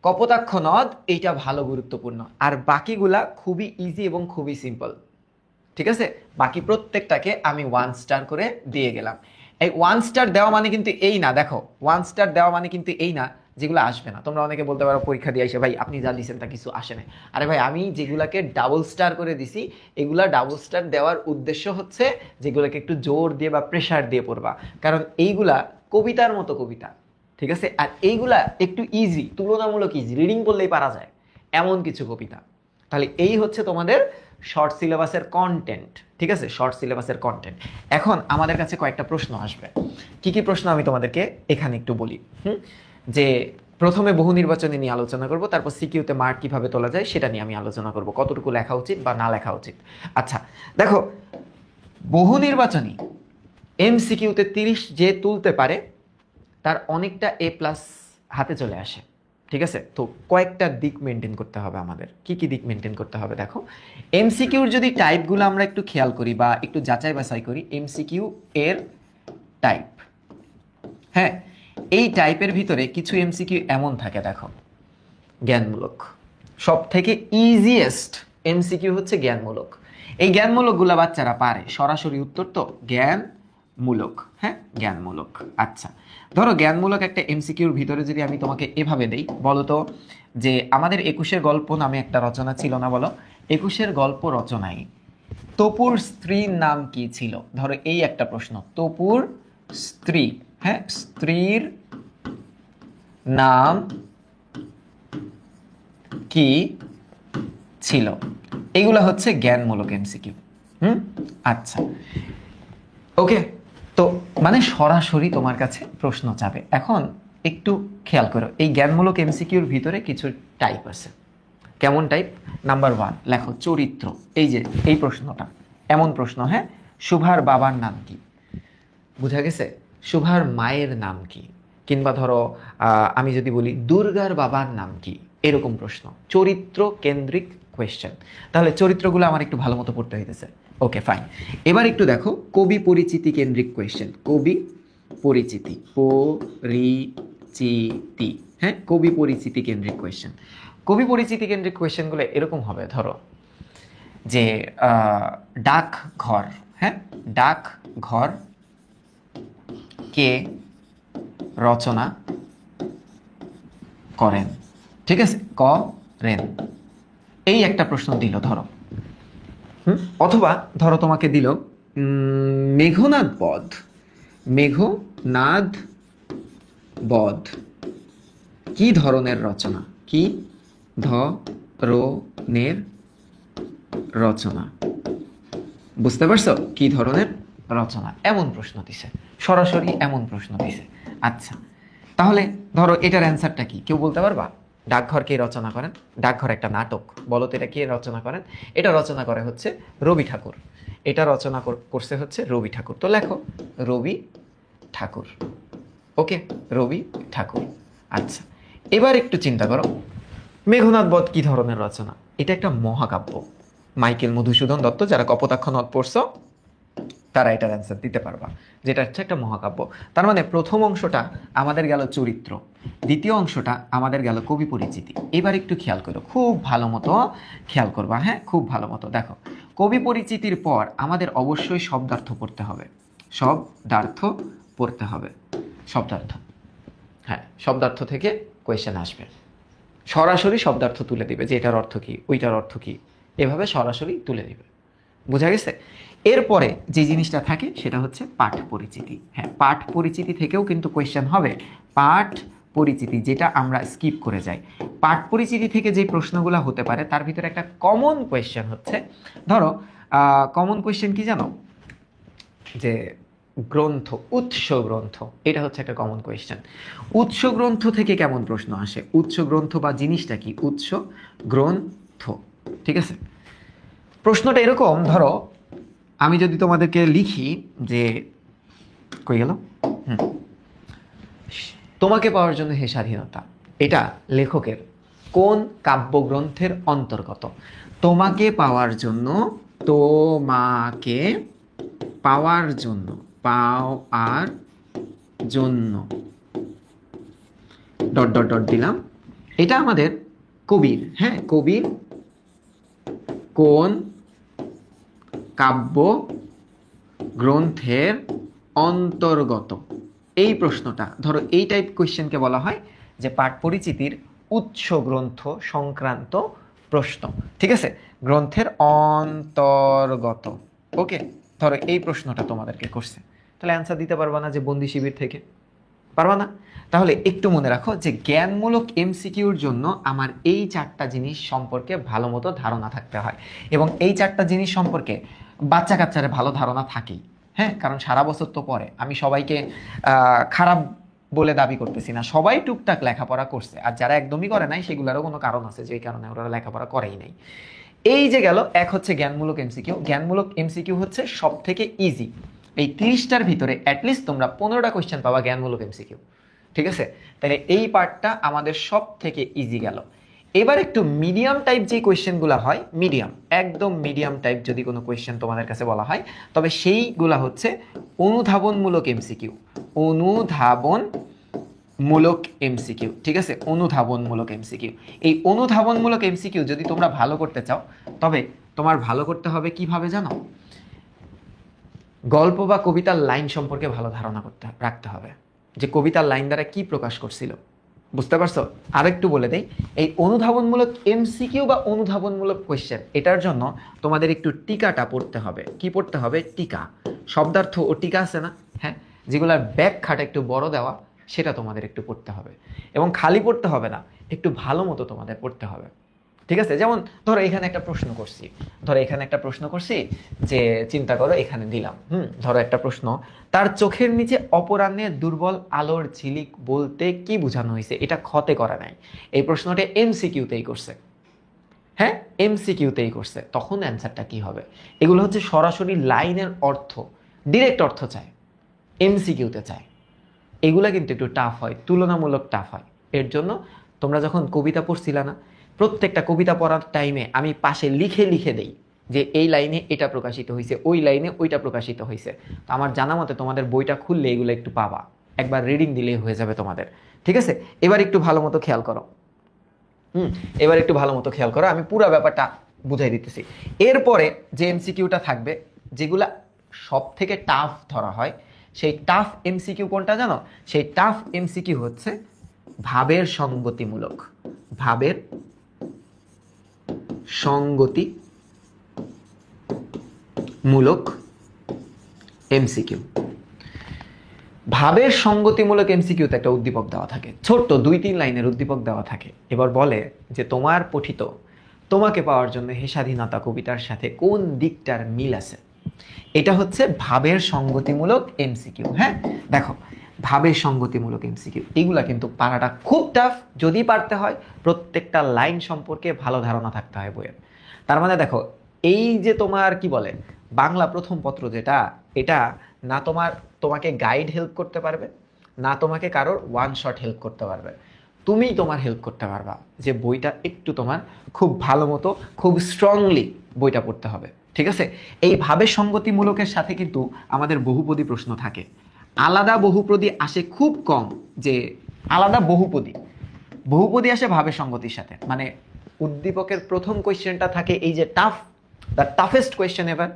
কপোতাক্ষ নদ, এইটা ভালো গুরুত্বপূর্ণ। আর বাকিগুলা খুবই ইজি এবং খুবই সিম্পল। ঠিক আছে, বাকি প্রত্যেকটাকে আমি 1 স্টার করে দিয়ে গেলাম। এই 1 স্টার দেওয়া মানে কিন্তু এই না, দেখো 1 স্টার দেওয়া মানে কিন্তু এই না যেগুলো আসবে না। তোমরা অনেকে বলতে পারো পরীক্ষা দিয়ে এসে, ভাই আপনি যা দিচ্ছেন তা কিছু আসে না। আরে ভাই, আমি যেগুলাকে ডাবল স্টার করে দিছি, এগুলা ডাবল স্টার দেওয়ার উদ্দেশ্য হচ্ছে যেগুলোকে একটু জোর দিয়ে বা প্রেশার দিয়ে পড়বা, কারণ এইগুলা কবিতার মতো কবিতা। ঠিক আছে, আর এইগুলা একটু ইজি, তুলনামূলক ইজি, রিডিং করলেই পারা যায় এমন কিছু কবিতা। তাহলে এই হচ্ছে তোমাদের শর্ট সিলেবাসের কন্টেন্ট। ঠিক আছে, শর্ট সিলেবাসের কন্টেন্ট। এখন আমাদের কাছে কয়েকটা প্রশ্ন আসবে। কি কি প্রশ্ন আমি তোমাদেরকে এখানে একটু বলি। যে প্রথমে বহু নির্বাচনী নিয়ে আলোচনা করব, তারপর সিকিউতে মার্ক কিভাবে তোলা যায় সেটা নিয়ে আমি আলোচনা করব, কতটুকু লেখা উচিত বা না লেখা উচিত। আচ্ছা দেখো, বহু নির্বাচনী এমসিকিউতে 30 যে তুলতে পারে তার অনেকটা A+ হাতে চলে আসে। ঠিক আছে, তো কয়েকটা দিক মেনটেন করতে হবে আমাদের। কি কি দিক মেনটেন করতে হবে দেখো, এমসিকিউর যদি টাইপগুলো আমরা একটু খেয়াল করি বা একটু যাচাই বাছাই করি, এমসিকিউ এর টাইপ, হ্যাঁ, এই টাইপের ভিতরে কিছু এমসিকিউ এমন থাকে, দেখো জ্ঞানমূলক, সব থেকে ইজিয়েস্ট এমসিকিউ হচ্ছে জ্ঞানমূলক। এই জ্ঞানমূলকগুলা বাচ্চারা পারে, সরাসরি উত্তর তো জ্ঞানমূলক, হ্যাঁ জ্ঞানমূলক। আচ্ছা, ধরো জ্ঞানমূলক একটা এমসিকিউর ভিতরে যদি আমি তোমাকে এভাবে দেই, বলো তো যে আমাদের 21-এর গল্প নামে একটা রচনা ছিল না, বলো 21-এর গল্প রচনায় তপুর স্ত্রীর নাম কি ছিল? ধরো এই একটা প্রশ্ন, তপুর স্ত্রী, হ্যাঁ স্ত্রীর নাম কি ছিল? এগুলা হচ্ছে জ্ঞানমূলক এমসিকিউ। আচ্ছা, ওকে। তো মানে সরাসরি তোমার কাছে প্রশ্ন চাবে। এখন একটু খেয়াল করো, এই জ্ঞানমূলক এমসিকিউর ভিতরে কিছু টাইপ আছে। কেমন টাইপ? নাম্বার 1 লেখো চরিত্র। এই যে এই প্রশ্নটা এমন প্রশ্ন, হ্যাঁ শুভার বাবার নাম কি? বুঝা গেছে? শুভার মায়ের নাম কি? কিংবা ধরো আমি যদি বলি দুর্গার বাবার নাম কি, এরকম প্রশ্ন, চরিত্র কেন্দ্রিক কোয়েশ্চেন। তাহলে চরিত্রগুলো আমার একটু ভালো মতো পড়তে হইতেছে। Okay fine. এবার একটু দেখো কবি পরিচিতি কেন্দ্রিক কোয়েশ্চেন, কবি পরিচিতি, পরিচিতি, হ্যাঁ কবি পরিচিতি কেন্দ্রিক কোয়েশ্চেন। কবি পরিচিতি কেন্দ্রিক কোয়েশ্চেনগুলো এরকম হবে, ধরো যে ডাক ঘর, হ্যাঁ ডাক ঘর কে রচনা করেন? ঠিক আছে, করেন, এই একটা প্রশ্ন দিল ধরো। অথবা ধরো তোমাকে দিল মেঘনাদ বধ, মেঘনাদ বধ কি ধরনের রচনা? কি ধরনের রচনা? বুঝতে পারছো? কি ধরনের রচনা, এমন প্রশ্ন দিছে, সরাসরি এমন প্রশ্ন দিছে। আচ্ছা, তাহলে ধরো এটার অ্যান্সারটা কি কেউ বলতে পারবা? ডাকঘর কে রচনা করেন? ডাকঘর একটা নাটক, বলো তো এটা কে রচনা করেন? এটা রচনা করে হচ্ছে রবি ঠাকুর। এটা রচনা করছে হচ্ছে রবি ঠাকুর। তো লেখো রবি ঠাকুর। ওকে, রবি ঠাকুর। আচ্ছা, এবার একটু চিন্তা করো, মেঘনাদ বধ কি ধরনের রচনা? এটা একটা মহাকাব্য। মাইকেল মধুসূদন দত্ত, যারা কপোতাক্ষ নদ পড়ছো তারা এটার অ্যান্সার দিতে পারবা, যেটা হচ্ছে একটা মহাকাব্য। তার মানে প্রথম অংশটা আমাদের গেল চরিত্র, দ্বিতীয় অংশটা আমাদের গেল কবি পরিচিতি। এবার একটু খেয়াল করো, খুব ভালো মতো খেয়াল করবা, হ্যাঁ খুব ভালো মতো দেখো। কবি পরিচিতির পর আমাদের অবশ্যই শব্দার্থ পড়তে হবে, শব্দার্থ পড়তে হবে, শব্দার্থ। হ্যাঁ, শব্দার্থ থেকে কোয়েশ্চেন আসবে, সরাসরি শব্দার্থ তুলে দিবে যে এটার অর্থ কি, ওইটার অর্থ কি, এভাবে সরাসরি তুলে দিবে। বোঝা গেছে? এরপরে যে জিনিসটা থাকে সেটা হচ্ছে পাঠ পরিচিতি। হ্যাঁ, পাঠ পরিচিতি থেকেও কিন্তু কোয়েশ্চেন হবে। পাঠ পরিচিতি যেটা আমরা স্কিপ করে যাই, পাঠ পরিচিতি থেকে যে প্রশ্নগুলো হতে পারে তার ভিতরে একটা কমন কোয়েশ্চেন হচ্ছে, ধরো কমন কোয়েশ্চেন কি জানো? যে গ্রন্থ, উৎস গ্রন্থ, এটা হচ্ছে একটা কমন কোয়েশ্চেন। উৎস গ্রন্থ থেকে কেমন প্রশ্ন আসে? উৎস গ্রন্থ বা জিনিসটা কি? উৎস গ্রন্থ, ঠিক আছে। প্রশ্নটা এরকম, ধরো আমি যদি তোমাদেরকে লিখি যে কই গেল, তোমাকে পাওয়ার জন্য হে স্বাধীনতা, এটা লেখকের কোন কাব্যগ্রন্থের অন্তর্গত? তোমাকে পাওয়ার জন্য, তোমাকে পাওয়ার জন্য, পাওয়ার জন্য ডট ডট ডট দিলাম, এটা আমাদের কবির, হ্যাঁ কবির কোন কাব্য গ্রন্থের অন্তর্গত? এই প্রশ্নটা ধরো, এই টাইপ কোয়েশ্চেনকে বলা হয় যে পাঠ পরিচিতির উৎস গ্রন্থ সংক্রান্ত প্রশ্ন, ঠিক আছে, গ্রন্থের অন্তর্গত। ওকে, ধরো এই প্রশ্নটা তোমাদেরকে করছে, তাহলে অ্যান্সার দিতে পারবা না যে বন্দি শিবির থেকে? পারবা না। তাহলে একটু মনে রাখো যে জ্ঞানমূলক এমসিকিউর জন্য আমার এই 4টা জিনিস সম্পর্কে ভালো মতো ধারণা থাকতে হয়, এবং এই 4টা জিনিস সম্পর্কে বাচ্চা কাচ্চারা ভালো ধারণা থাকেই, হ্যাঁ কারণ সারা বছর তো পড়ে। আমি সবাইকে খারাপ বলে দাবি করতেছি না, সবাই টুকটাক লেখাপড়া করছে, আর যারা একদমই করে নাই সেগুলোরও কোনো কারণ আছে যে কারণে ওরা লেখাপড়া করেই নাই। এই যে গেল, এক হচ্ছে জ্ঞানমূলক এমসিকিউ। জ্ঞানমূলক এমসিকিউ হচ্ছে সব থেকে ইজি। এই 30টার ভিতরে অ্যাটলিস্ট তোমরা 15টা কোয়েশ্চেন পাবা জ্ঞানমূলক এমসিকিউ, ঠিক আছে। তাহলে এই পার্টটা আমাদের সব থেকে ইজি গেল। এবার একটু মিডিয়াম টাইপ যে কোয়েশ্চেনগুলো হয়, মিডিয়াম, একদম মিডিয়াম টাইপ যদি কোনো কোয়েশ্চেন তোমাদের কাছে বলা হয়, তবে সেইগুলা হচ্ছে অনুধাবনমূলক এমসিকিউ। অনুধাবনমূলক মূলক এমসিকিউ, ঠিক আছে, অনুধাবনমূলক এমসিকিউ। এই অনুধাবনমূলক এমসিকিউ যদি তোমরা ভালো করতে চাও, তবে তোমার ভালো করতে হবে কিভাবে জানো? গল্প বা কবিতার লাইন সম্পর্কে ভালো ধারণা রাখতে হবে, যে কবিতার লাইন দ্বারা কি প্রকাশ করছিল, বুঝতে পারছো? আরেকটু বলে দেই, এই অনুধাবনমূলক এমসিকিউ বা অনুধাবনমূলক কোয়েশ্চেন, এটার জন্য তোমাদের একটু টিকাটা পড়তে হবে। কি পড়তে হবে? টিকা, শব্দার্থ ও টিকা আছে না, হ্যাঁ, যেগুলোর ব্যাখ্যাটা একটু বড় দেওয়া, সেটা তোমাদের একটু পড়তে হবে। এবং খালি পড়তে হবে না, একটু ভালো মতো তোমাদের পড়তে হবে, ঠিক আছে? যেমন ধরো এখানে একটা প্রশ্ন করছি, যে চিন্তা করো এখানে দিলাম, ধরো একটা প্রশ্ন, তার চোখের নিচে অপরাহ্নে দুর্বল আলোর ঝিলিক বলতে কি বোঝানো হয়েছে, এটা খতে করা নাই, এই প্রশ্নটা এমসিকিউতেই করছে, হ্যাঁ, এমসিকিউতেই করছে, তখন অ্যান্সারটা কি হবে? এগুলো হচ্ছে সরাসরি লাইনের অর্থ, ডিরেক্ট অর্থ চায়, এমসিকিউতে চায়। এগুলা কিন্তু একটু টাফ হয়, তুলনামূলক টাফ হয়। এর জন্য তোমরা যখন কবিতা পড়ছিলা না, প্রত্যেকটা কবিতা পড়ার টাইমে আমি পাশে লিখে লিখে দেই যে এই লাইনে এটা প্রকাশিত হয়েছে, ওই লাইনে ওইটা প্রকাশিত হয়েছে। তো আমার জানা মতে তোমাদের বইটা খুললে এগুলো একটু পাবা, একবার রিডিং দিলেই হয়ে যাবে তোমাদের, ঠিক আছে? এবার একটু ভালো মতো খেয়াল করো, আমি পুরো ব্যাপারটা বুঝাই দিতেছি। এরপরে যে এমসিকিউটা থাকবে, যেগুলা সব থেকে টাফ ধরা হয়, সেই টাফ এমসিকিউ কোনটা জানো? সেই টাফ এমসিকিউ হচ্ছে ভাবের সঙ্গতিমূলক, ভাবের সঙ্গতিমূলক এমসিকিউ। ভাবের সঙ্গতিমূলক এমসিকিউতে একটা উদ্দীপক দেওয়া থাকে, ছোট্ট 2-3 লাইনের উদ্দীপক দেওয়া থাকে। এবার বলে যে তোমার পঠিত তোমাকে পাওয়ার জন্য হে স্বাধীনতা কবিতার সাথে কোন দিকটার মিল আছে। এটা হচ্ছে ভাবের সঙ্গতিমূলক এমসিকিউ। হ্যাঁ, দেখো, ভাবের সঙ্গতিমূলক এমসিকিউ এগুলা কিন্তু পারাটা খুব টাফ, যদি পারতে হয় প্রত্যেকটা লাইন সম্পর্কে ভালো ধারণা থাকতে হয় বইয়ের। তার মানে দেখো, এই যে তোমার কি বলে বাংলা প্রথম পত্র যেটা, এটা না তোমাকে গাইড হেল্প করতে পারবে, না তোমাকে কারোর ওয়ান শট হেল্প করতে পারবে, তুমিই তোমার হেল্প করতে পারবা, যে বইটা একটু তোমার খুব ভালো মতো, খুব স্ট্রংলি বইটা পড়তে হবে, ঠিক আছে? এই ভাবের সঙ্গতিমূলকের সাথে কিন্তু আমাদের বহুপদী প্রশ্ন থাকে। আলাদা বহুপদী আসে খুব কম, যে আলাদা বহুপদী আসে ভাবের সঙ্গতির সাথে। মানে উদ্দীপকের প্রথম কোয়েশ্চেনটা থাকে এই যে tough, the toughest question ever,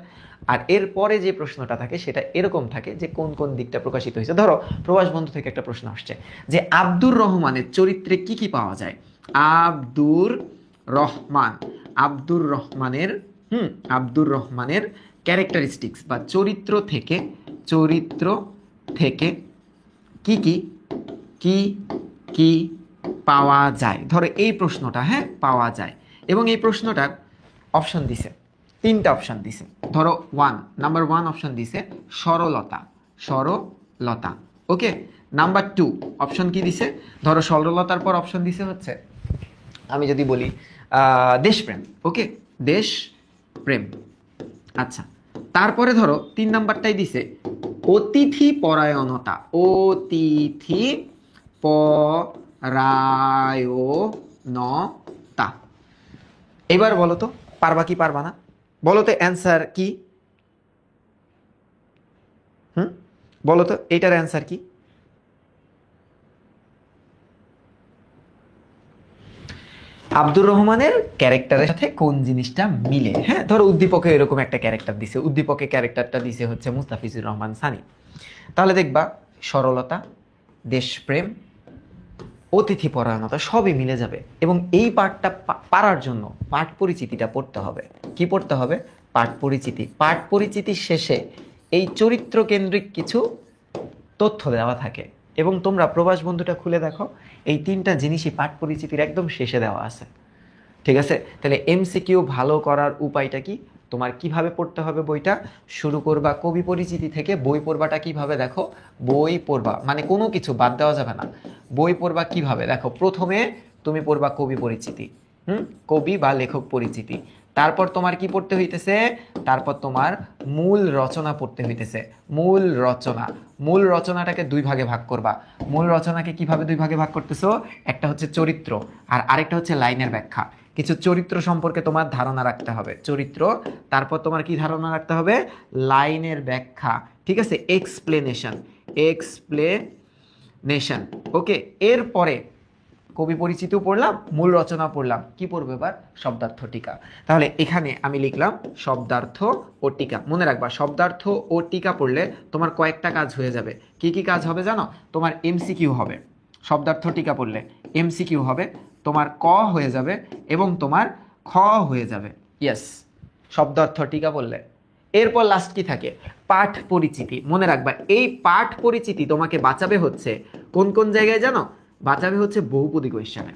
আর এরপরে যে প্রশ্নটা থাকে সেটা এরকম থাকে যে কোন কোন দিকটা প্রকাশিত হয়েছে। ধরো প্রবাস বন্ধু থেকে একটা প্রশ্ন আসছে যে আব্দুর রহমানের চরিত্রে কি কি পাওয়া যায়। আব্দুর রহমানের ক্যারেক্টারিস্টিক্স বা চরিত্র থেকে কি কি কি কি পাওয়া যায়। ধরো এই প্রশ্নটা, হ্যাঁ, পাওয়া যায়, এবং এই প্রশ্নটার অপশন দিছে, 3টা অপশন দিছে। ধরো নাম্বার 1 অপশন দিছে সরলতা, ওকে। নাম্বার 2 অপশন কি দিছে? ধরো সরলতার পর অপশন দিছে হচ্ছে, আমি যদি বলি দেশপ্রেম, ওকে, দেশপ্রেম। আচ্ছা, তারপরে ধরো 3 নাম্বারটাই দিছে অতিথি পরায়ণতা। এবার বলো তো পারবা কি পারবা না? বলো তো অ্যান্সার কি? বলো তো এইটার অ্যান্সার কি? আব্দুর রহমানের ক্যারেক্টারের সাথে কোন জিনিসটা মিলে। হ্যাঁ, ধরো উদ্দীপকে এরকম একটা ক্যারেক্টার দিছে, উদ্দীপকে ক্যারেক্টারটা দিছে হচ্ছে মুস্তাফিজুর রহমান সানি। তাহলে দেখবা সরলতা, দেশপ্রেম, অতিথি পরায়ণতা সবই মিলে যাবে। এবং এই পাঠটা পারার জন্য পাঠ পরিচিতিটা পড়তে হবে। কি পড়তে হবে? পাঠ পরিচিতির শেষে এই চরিত্র কেন্দ্রিক কিছু তথ্য দেওয়া থাকে, এবং তোমরা প্রবাস বন্ধুটা খুলে দেখো, এই 3টা জিনিসই পাঠ পরিচিতির একদম শেষে দেওয়া আছে, ঠিক আছে? তাহলে এমসিকিউ ভালো করার উপায়টা কি? তোমার কিভাবে পড়তে হবে বইটা? শুরু করবা কবি পরিচিতি থেকে। বই পড়বাটা কিভাবে দেখো, বই পড়বা মানে কোনো কিছু বাদ দেওয়া যাবে না। বই পড়বা কিভাবে দেখো, প্রথমে তুমি পড়বা কবি পরিচিতি, কবি বা লেখক পরিচিতি। তারপর তোমার কি পড়তে হইতেছে? তারপর তোমার মূল রচনা পড়তে হইতেছে। মূল রচনাটাকে 2 ভাগে ভাগ করবা। মূল রচনাকে কিভাবে 2 ভাগে ভাগ করতেছো? একটা হচ্ছে চরিত্র, আর আরেকটা হচ্ছে লাইনের ব্যাখ্যা। কিছু চরিত্র সম্পর্কে তোমার ধারণা রাখতে হবে, চরিত্র। তারপর তোমার কি ধারণা রাখতে হবে? লাইনের ব্যাখ্যা, ঠিক আছে? Explanation nation. ওকে, এরপরে কবি পরিচিতিও পড়লাম, মূল রচনা পড়লাম, কি পড়বে এবার? শব্দার্থ টিকা। তাহলে এখানে আমি লিখলাম শব্দার্থ ও টিকা। মনে রাখবা শব্দার্থ ও টিকা পড়লে তোমার কয়েকটা কাজ হয়ে যাবে। কি কি কাজ হবে জানো? তোমার এমসিকিউ হবে শব্দার্থ টিকা পড়লে, এমসিকিউ হবে, তোমার ক হয়ে যাবে এবং তোমার খ হয়ে যাবে। ইয়েস, শব্দার্থ টিকা বললে। এরপর লাস্ট কি থাকে? পাঠ পরিচিতি। মনে রাখবা এই পাঠ পরিচিতি তোমাকে বাঁচাবে হচ্ছে কোন কোন জায়গায় জানো? বাঁচাবে হচ্ছে বহুপদী কোয়েশ্চেনে।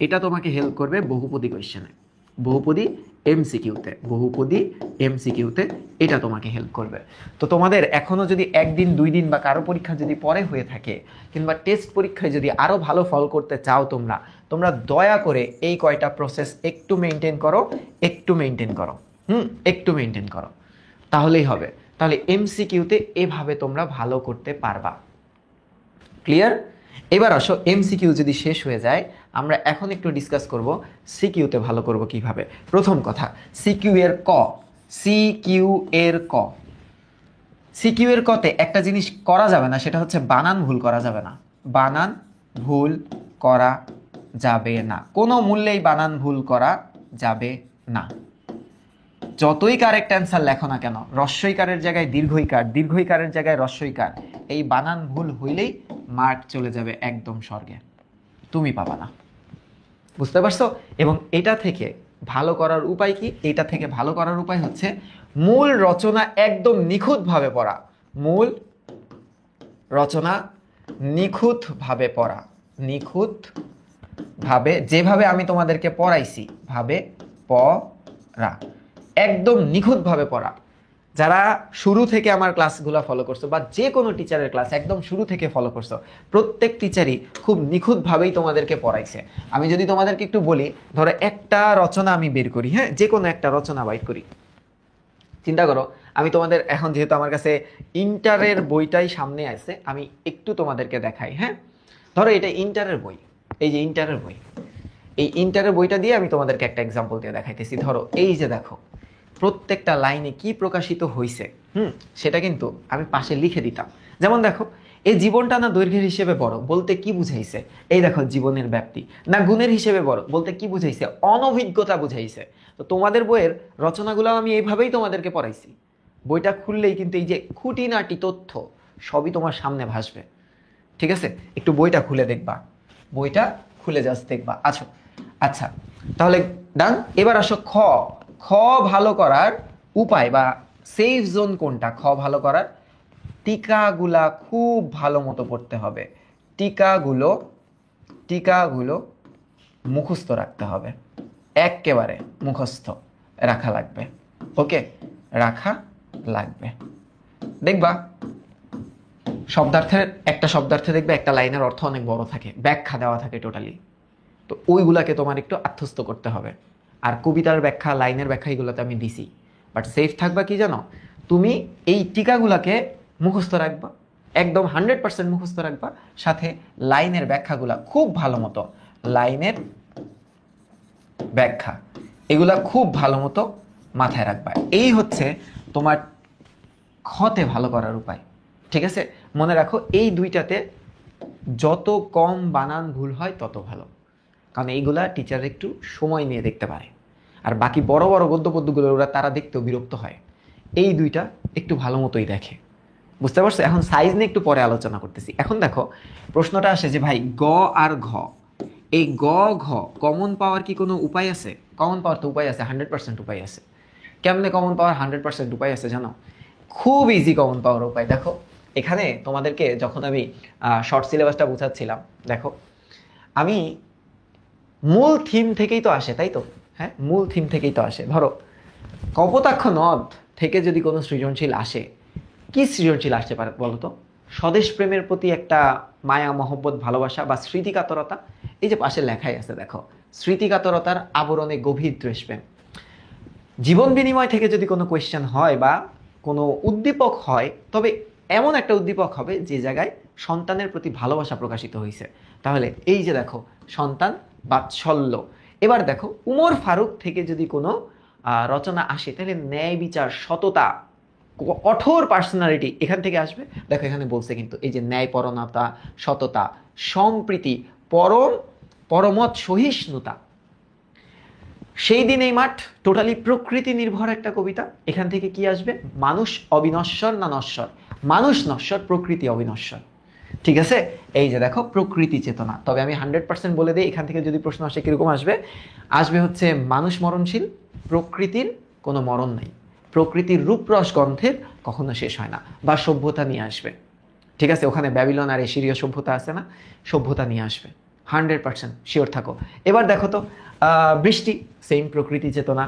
এটা তোমাকে হেল্প করবে বহুপদী কোয়েশ্চেনে, বহুপদী এমসিকিউতে, বহুপদী এমসিকিউতে এটা তোমাকে হেল্প করবে। তো তোমাদের এখনো যদি একদিন দুই দিন বা কারো পরীক্ষা যদি পরে হয়ে থাকে কিংবা টেস্ট পরীক্ষায় যদি আরো ভালো ফল করতে চাও তোমরা দয়া করে এই কয়টা প্রসেস একটু মেনটেন করো, একটু মেনটেন করো, একটু মেনটেন করো, তাহলেই হবে। তাহলে এমসিকিউতে এভাবে তোমরা ভালো করতে পারবা। ক্লিয়ার? এবার আসো এমসিকিউ যদি শেষ হয়ে যায়, আমরা এখন একটু ডিসকাস করব সিকিউতে ভালো করব কিভাবে। প্রথম কথা, সিকিউ এর ক, সিকিউ এর ক, সিকিউ এর কতে একটা জিনিস করা যাবে না, সেটা হচ্ছে বানান ভুল করা যাবে না। বানান ভুল করা যাবে না, কোনো মূল্যেই বানান ভুল করা যাবে না। যতই কারেক্ট অ্যান্সার লেখো না কেন, রস্বইকারের জায়গায় দীর্ঘইকার, দীর্ঘইকারের জায়গায় রস্বইকার, এই বানান ভুল হইলেই মার্ক চলে যাবে একদম স্বর্গে, তুমি পাবা না। বুঝতে পারছো? এবং এটা থেকে ভালো করার উপায় কি? এটা থেকে ভালো করার উপায় হচ্ছে মূল রচনা একদম নিখুঁতভাবে পড়া, মূল রচনা নিখুঁতভাবে পড়া, নিখুঁতভাবে যেভাবে আমি তোমাদেরকে পড়াইছি ভাবে পড়া, একদম নিখুঁতভাবে পড়া। যারা শুরু থেকে আমার ক্লাসগুলো ফলো করছো বা যে কোনো টিচারের ক্লাস একদম শুরু থেকে ফলো করছো, প্রত্যেক টিচারই খুব নিখুঁতভাবেই তোমাদেরকে পড়াইছে। আমি যদি তোমাদেরকে একটু বলি, ধরো একটা রচনা আমি বের করি, হ্যাঁ, যে কোনো একটা রচনা বাইর করি, চিন্তা করো আমি তোমাদের এখন যেহেতু আমার কাছে ইন্টারের বইটাই সামনে আছে, আমি একটু তোমাদেরকে দেখাই। হ্যাঁ, ধরো এটা ইন্টারের বই, এই যে ইন্টারের বই, এই ইন্টারের বইটা দিয়ে আমি তোমাদেরকে একটা এক্সাম্পল দিয়ে দেখাইতেছি। ধরো এই যে দেখো প্রত্যেকটা লাইনে কি প্রকাশিত হয়েছে, সেটা কিন্তু আমি পাশে লিখে দিতাম। যেমন দেখো, এই জীবনটা না দৈর্ঘ্যের হিসেবে বড় বলতে কি বুঝাইছে? এই দেখো জীবনের ব্যাপ্তি। না গুণের হিসেবে বড় বলতে কি বুঝাইছে? অনভিজ্ঞতা বুঝাইছে। তো তোমাদের বইয়ের রচনাগুলো আমি এইভাবেই তোমাদেরকে পড়াইছি। বইটা খুললেই কিন্তু এই যে খুঁটিনাটি তথ্য সবই তোমার সামনে ভাসবে। ঠিক আছে, একটু বইটা খুলে দেখবা, বইটা খুলে জাস্ট দেখবা। আচ্ছা আচ্ছা, তাহলে ডান। এবার আসো খ, খ ভালো করার উপায় বা সেফ জোন কোনটা? খ ভালো করার টিকাগুলা খুব ভালো মতো পড়তে হবে, টিকাগুলো টিকাগুলো মুখস্থ রাখতে হবে, একেবারে মুখস্থ রাখা লাগবে। ওকে, রাখা লাগবে। দেখবা শব্দার্থের একটা শব্দার্থে দেখবে একটা লাইনের অর্থ অনেক বড় থাকে, ব্যাখ্যা দেওয়া থাকে টোটালি, তো ওইগুলাকে তোমার একটু আত্মস্থ করতে হবে। আর কবিতার ব্যাখ্যা, লাইনের ব্যাখ্যা এগুলোতে আমি দিছি, বাট সেফ থাকবা কি জানো? তুমি এই টিকাগুলাকে মুখস্থ রাখবা, একদম 100% মুখস্থ রাখবা, সাথে লাইনের ব্যাখ্যাগুলা খুব ভালো মতো, লাইনের ব্যাখ্যা এগুলা খুব ভালো মতো মাথায় রাখবা। এই হচ্ছে তোমার খতে ভালো করার উপায়। ঠিক আছে, মনে রাখো এই দুইটাতে যত কম বানান ভুল হয় তত ভালো, কারণ এইগুলা টিচার একটু সময় নিয়ে দেখতে পারে। আর বাকি বড় বড় গদ্য পদ্যগুলো ওরা তারা দেখতেও বিরক্ত হয়, এই দুইটা একটু ভালো মতোই দেখে। বুঝতে পারছো? এখন সাইজ নিয়ে একটু পরে আলোচনা করতেছি। এখন দেখো প্রশ্নটা আসে যে ভাই গ আর ঘ, এই গ ঘ কমন পাওয়ার কি কোনো উপায় আছে? কমন পাওয়ার তো উপায় আছে, 100% উপায় আছে। কেমনে কমন পাওয়ার 100% উপায় আছে জানো? খুব ইজি কমন পাওয়ার উপায়। দেখো এখানে তোমাদেরকে যখন আমি শর্ট সিলেবাসটা বোঝাচ্ছিলাম, দেখো আমি মূল থিম থেকেই তো আসে, তাই তো? হ্যাঁ, মূল থিম থেকেই তো আসে। ধরো কপোতাক্ষ নদ থেকে যদি কোনো সৃজনশীল আসে, কি সৃজনশীল আসতে পারে বলো তো? স্বদেশ প্রেমের প্রতি একটা মায়া মহব্বত ভালোবাসা বা স্মৃতিকাতরতা। এই যে পাশে লেখাই আছে দেখো, স্মৃতিকাতরতার আবরণে গভীর দেশপ্রেম। জীবন বিনিময় থেকে যদি কোনো কোয়েশ্চেন হয় বা কোনো উদ্দীপক হয়, তবে এমন একটা উদ্দীপক হবে যে জায়গায় সন্তানের প্রতি ভালোবাসা প্রকাশিত হয়েছে। তাহলে এই যে দেখো সন্তান বাৎসল্য। এবার দেখো উমর ফারুক থেকে যদি কোনো রচনা আসে, তাহলে ন্যায় বিচার, সততা, কঠোর পার্সোনালিটি এখান থেকে আসবে। দেখো এখানে বলছে কিন্তু এই যে ন্যায়পরণতা, সততা, সম্প্রীতি, পরমত সহিষ্ণুতা। সেই দিন এই মাঠ টোটালি প্রকৃতি নির্ভর একটা কবিতা। এখান থেকে কি আসবে? মানুষ অবিনশ্বর না নশ্বর? মানুষ নশ্বর, প্রকৃতি অবিনশ্বর। ঠিক আছে, এই যে দেখো প্রকৃতি চেতনা। তবে আমি 100% বলে দিই, এখান থেকে যদি প্রশ্ন আসে কিরকম আসবে? আসবে হচ্ছে মানুষ মরণশীল, প্রকৃতির কোনো মরণ নাই, প্রকৃতির রূপরস গন্ধের কখনো শেষ হয় না, বা সভ্যতা নিয়ে আসবে। ঠিক আছে, ওখানে ব্যাবিলন আর এশিরীয় সভ্যতা আছে না, সভ্যতা নিয়ে আসবে, 100% শিওর থাকো। এবার দেখো তো বৃষ্টি, সেম প্রকৃতি চেতনা।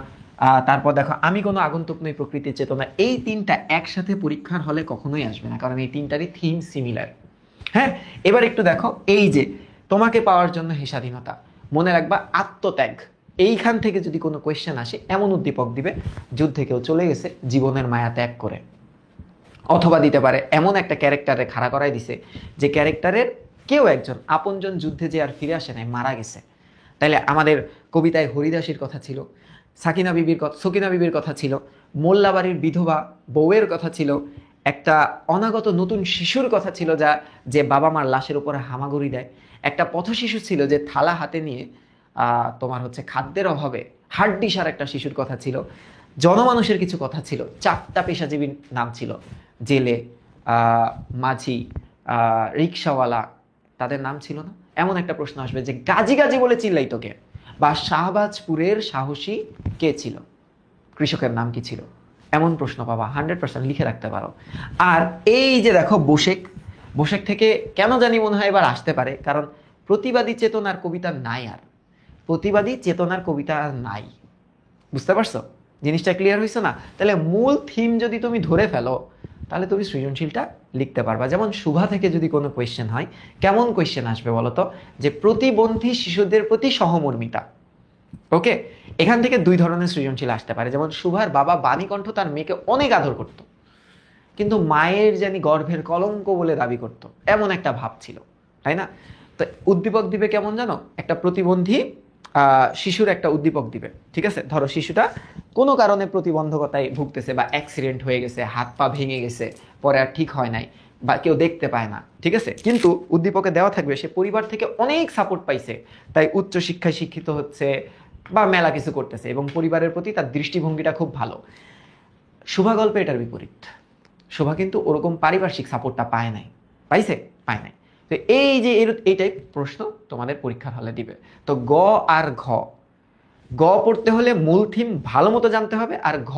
তারপর দেখো আমি কোনো আগন্তুক নই, প্রকৃতির চেতনা। এই তিনটা একসাথে পরীক্ষার হলে কখনোই আসবে না, কারণ এই তিনটারই থিম সিমিলার। হ্যাঁ, এবার একটু দেখো এই যে তোমাকে পাওয়ার জন্য হে স্বাধীনতা, মনে রাখবা আত্মত্যাগ। এইখান থেকে যদি কোনো কোয়েশ্চেন আসে, এমন উদ্দীপক দিবে যুদ্ধে কেউ চলে গেছে জীবনের মায়া ত্যাগ করে। অথবা দিতে পারে এমন একটা ক্যারেক্টারে খাড়া করাই দিছে যে ক্যারেক্টারের কেউ একজন আপনজন যুদ্ধে যে আর ফিরে আসে নাই, মারা গেছে। তাইলে আমাদের কবিতায় হরিদাসীর কথা ছিল, সকিনা বিবির কথা ছিল, মোল্লাবাড়ির বিধবা বউয়ের কথা ছিল, একটা অনাগত নতুন শিশুর কথা ছিল যে বাবা মার লাশের উপরে হামাগুড়ি দেয়, একটা পথশিশু ছিল যে থালা হাতে নিয়ে তোমার হচ্ছে খাদ্যের অভাবে হাড্ডিসার একটা শিশুর কথা ছিল, জনমানুষের কিছু কথা ছিল, 4টা পেশাজীবীর নাম ছিল, জেলে, মাঝি, রিক্সাওয়ালা, তাদের নাম ছিল না? এমন একটা প্রশ্ন আসবে যে গাজী গাজী বলে চিল্লাই তোকে, বা শাহবাজপুরের সাহসী কে ছিল, কৃষকের নাম কি ছিল? এমন প্রশ্ন পাবা, 100% লিখে রাখতে পারো। আর এই যে দেখো বসেক থেকে কেন জানি মনে হয় এবার আসতে পারে, কারণ প্রতিবাদী চেতনার কবিতা নাই, আর প্রতিবাদী চেতনার কবিতা আর নাই। বুঝতে পারছো জিনিসটা? ক্লিয়ার হয়েছে না? তাহলে মূল থিম যদি তুমি ধরে ফেলো, তাহলে তুমি সৃজনশীলটা লিখতে পারবা। যেমন শুভা থেকে যদি কোনো কোয়েশ্চেন হয়, কেমন কোয়েশ্চেন আসবে বলতো? যে প্রতিবন্ধী শিশুদের প্রতি সহমর্মিতা। ওকে, এখান থেকে 2 ধরনের সৃজনশীল আসতে পারে। যেমন শুভার বাবা বাণীকণ্ঠ তার মেয়েকে অনেক আদর করত, কিন্তু মায়ের জানি গর্ভের কলঙ্ক বলে দাবি করত, এমন একটা ভাব ছিল, তাই না? তো উদ্দীপক দিবে কেমন জানো? একটা প্রতিবন্ধী শিশুর একটা উদ্দীপক দিবে। ঠিক আছে, ধরো শিশুটা কোনো কারণে প্রতিবন্ধকতায় ভুগতেছে, বা অ্যাক্সিডেন্ট হয়ে গেছে, হাত পা ভেঙে গেছে, পরে আর ঠিক হয় নাই, বা কেউ দেখতে পায় না। ঠিক আছে, কিন্তু উদ্দীপকে দেওয়া থাকবে সে পরিবার থেকে অনেক সাপোর্ট পাইছে, তাই উচ্চ শিক্ষায় শিক্ষিত হচ্ছে বা মেলা কিছু করতেছে, এবং পরিবারের প্রতি তার দৃষ্টিভঙ্গিটা খুব ভালো। শুভা গল্পে এটার বিপরীত। শোভা কিন্তু ওরকম পারিপার্শ্বিক সাপোর্টটা পায় নাই। পাইছে? পায় নাই। তো এই যে এই টাইপ প্রশ্ন তোমাদের পরীক্ষার হলে দিবে। তো গ আর ঘ, গ পড়তে হলে মূল থিম ভালো মতো জানতে হবে, আর ঘ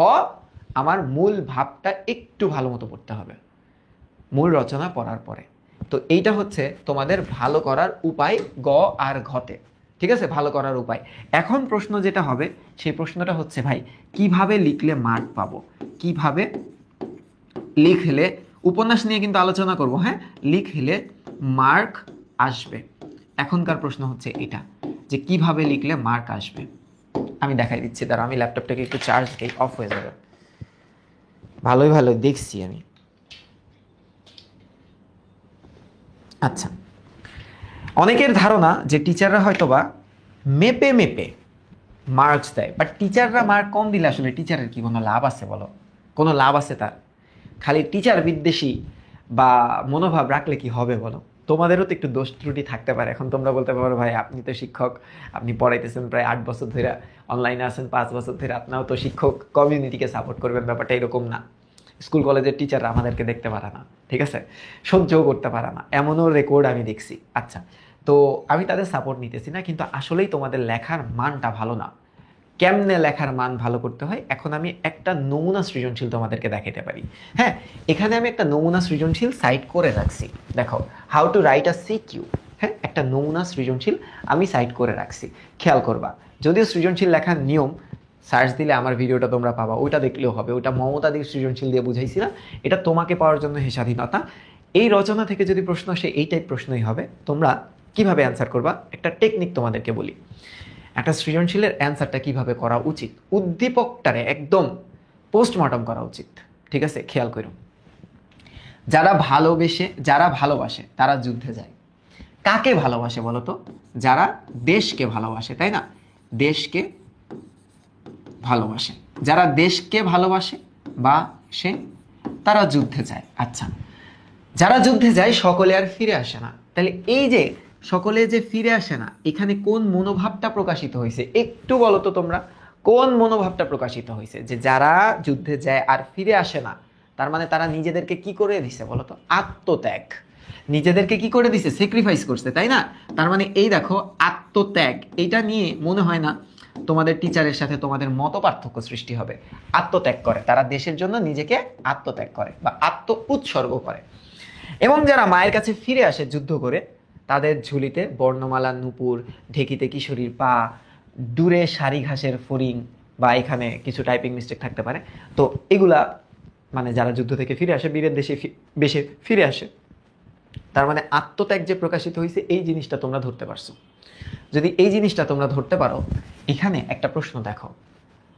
আমার মূল ভাবটা একটু ভালো মতো পড়তে হবে মূল রচনা পড়ার পরে। তো এইটা হচ্ছে তোমাদের ভালো করার উপায় গ আর ঘতে। ঠিক আছে, ভালো করার উপায়। এখন প্রশ্ন যেটা হবে, সেই প্রশ্নটা হচ্ছে ভাই কিভাবে লিখলে মার্ক পাবো, কিভাবে লিখলে, উপন্যাস নিয়ে কিন্তু আলোচনা করব। হ্যাঁ, লিখলে মার্ক আসবে। এখনকার প্রশ্ন হচ্ছে এটা যে কিভাবে লিখলে মার্ক আসবে। আমি দেখাই দিচ্ছি, দাঁড়া আমি ল্যাপটপটাকে একটু চার্জ দিই, অফ হয়ে যাবে। ভালোই দেখছি আমি। আচ্ছা, অনেকের ধারণা যে টিচাররা হয়তোবা মেপে মার্কস দেয়, বাট টিচাররা মার্ক কম দিলে আসলে টিচারের কি কোনো লাভ আছে বলো? কোনো লাভ আছে তার? খালি টিচার বিদ্বেষী বা মনোভাব রাখলে কি হবে বলো? তোমাদেরও তো একটু দোষ ত্রুটি থাকতে পারে। এখন তোমরা বলতে পারো ভাই আপনি তো শিক্ষক, আপনি পড়াইতেছেন প্রায় 8 বছর ধরে, অনলাইনে আছেন 5 বছর ধরে, আপনাও তো শিক্ষক কমিউনিটিকে সাপোর্ট করবেন। ব্যাপারটা এরকম না। স্কুল কলেজের টিচাররা আমাদেরকে দেখতে পারে না, ঠিক আছে, সহ্যও করতে পারে না, এমনও রেকর্ড আমি দেখছি। আচ্ছা, তো আমি তাদের সাপোর্ট নিতেছি না, কিন্তু আসলেই তোমাদের লেখার মানটা ভালো না। কেমনে লেখার মান ভালো করতে হয় এখন আমি একটা নমুনা সৃজনশীল তোমাদেরকে দেখাতে পারি। হ্যাঁ, এখানে আমি একটা নমুনা সৃজনশীল সাইট করে রাখছি। দেখো, how to write a CQ. হ্যাঁ, একটা নমুনা সৃজনশীল আমি সাইট করে রাখছি, খেয়াল করবা। যদিও সৃজনশীল লেখার নিয়ম সার্চ দিলে আমার ভিডিওটা তোমরা পাবা, ওইটা দেখলেও হবে। ওইটা মমতাদির সৃজনশীল দিয়ে বুঝাইছিলাম। এটা তোমাকে পাওয়ার জন্য হে স্বাধীনতা। এই রচনা থেকে যদি প্রশ্ন আসে এই টাইপ প্রশ্নই হবে। তোমরা কিভাবে অ্যান্সার করবা, একটা টেকনিক তোমাদেরকে বলি। একটা সৃজনশীলের অ্যান্সারটা কিভাবে করা উচিত, উদ্দীপকটারে একদম পোস্টমর্টম করা উচিত। ঠিক আছে, খেয়াল করুন। যারা ভালোবাসে তারা যুদ্ধে যায়। কাকে ভালোবাসে বলো তো? যারা দেশকে ভালোবাসে, তাই না? দেশকে ভালোবাসে। যারা দেশকে ভালোবাসে বা সে তারা যুদ্ধে যায়। আচ্ছা, যারা যুদ্ধে যায় সকলে আর ফিরে আসে না, তাহলে এই যে সকলে যে ফিরে আসে না, এখানে কোন মনোভাবটা প্রকাশিত হয়েছে একটু বলো তো তোমরা, কোন মনোভাবটা প্রকাশিত হয়েছে যে যারা যুদ্ধে যায় আর ফিরে আসে না, তার মানে তারা নিজেদেরকে কি করে দিছে বলো তো? আত্মত্যাগ। নিজেদেরকে কি করে দিছে? স্যাক্রিফাইস করছে, তাই না? তার মানে এই দেখো আত্মত্যাগ, এইটা নিয়ে মনে হয় না তোমাদের টিচারের সাথে তোমাদের মত পার্থক্য সৃষ্টি হবে। আত্মত্যাগ করে, তারা দেশের জন্য নিজেকে আত্মত্যাগ করে বা আত্ম উৎসর্গ করে। এবং যারা মায়ের কাছে ফিরে আসে যুদ্ধ করে, তাদের ঝুলিতে বর্ণমালা নূপুর, ঢেকিতে কিশোরীর পা, দূরে সারি ঘাসের ফড়িং, বা এখানে কিছু টাইপিং মিস্টেক থাকতে পারে। তো এগুলা মানে যারা যুদ্ধ থেকে ফিরে আসে, বীরের দেশে বেশে ফিরে আসে, তার মানে আত্মত্যাগ যে প্রকাশিত হয়েছে এই জিনিসটা তোমরা ধরতে পারছো। যদি এই জিনিসটা তোমরা ধরতে পারো, এখানে একটা প্রশ্ন দেখো,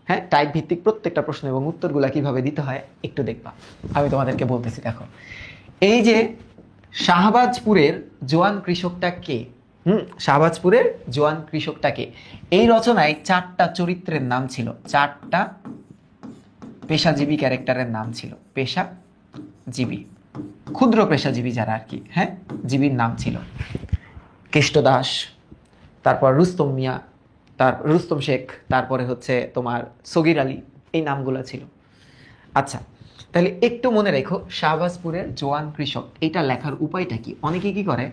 হ্যাঁ, টাইপ ভিত্তিক প্রত্যেকটা প্রশ্ন এবং উত্তরগুলা কিভাবে দিতে হয় একটু দেখবা। আমি তোমাদেরকে বলতেছি, দেখো এই যে শাহবাজপুরের জোয়ান কৃষকটা কে? শাহবাজপুরের জোয়ান কৃষকটা কে? এই রচনায় 4টা চরিত্রের নাম ছিল, 4টা পেশাজীবী ক্যারেক্টারের নাম ছিল, পেশাজীবী, ক্ষুদ্র পেশাজীবী যারা আর কি, হ্যাঁ, জীবীর নাম ছিল কেষ্ট দাস, তারপর রুস্তম মিয়া, রুস্তম শেখ, তারপরে হচ্ছে তোমার সগির আলী, এই নামগুলো ছিল। আচ্ছা, তাহলে একটু মনে রেখো, শাহবাজপুরের জোয়ান কৃষক এটা লেখার উপায়টা কি? অনেকে কি করে,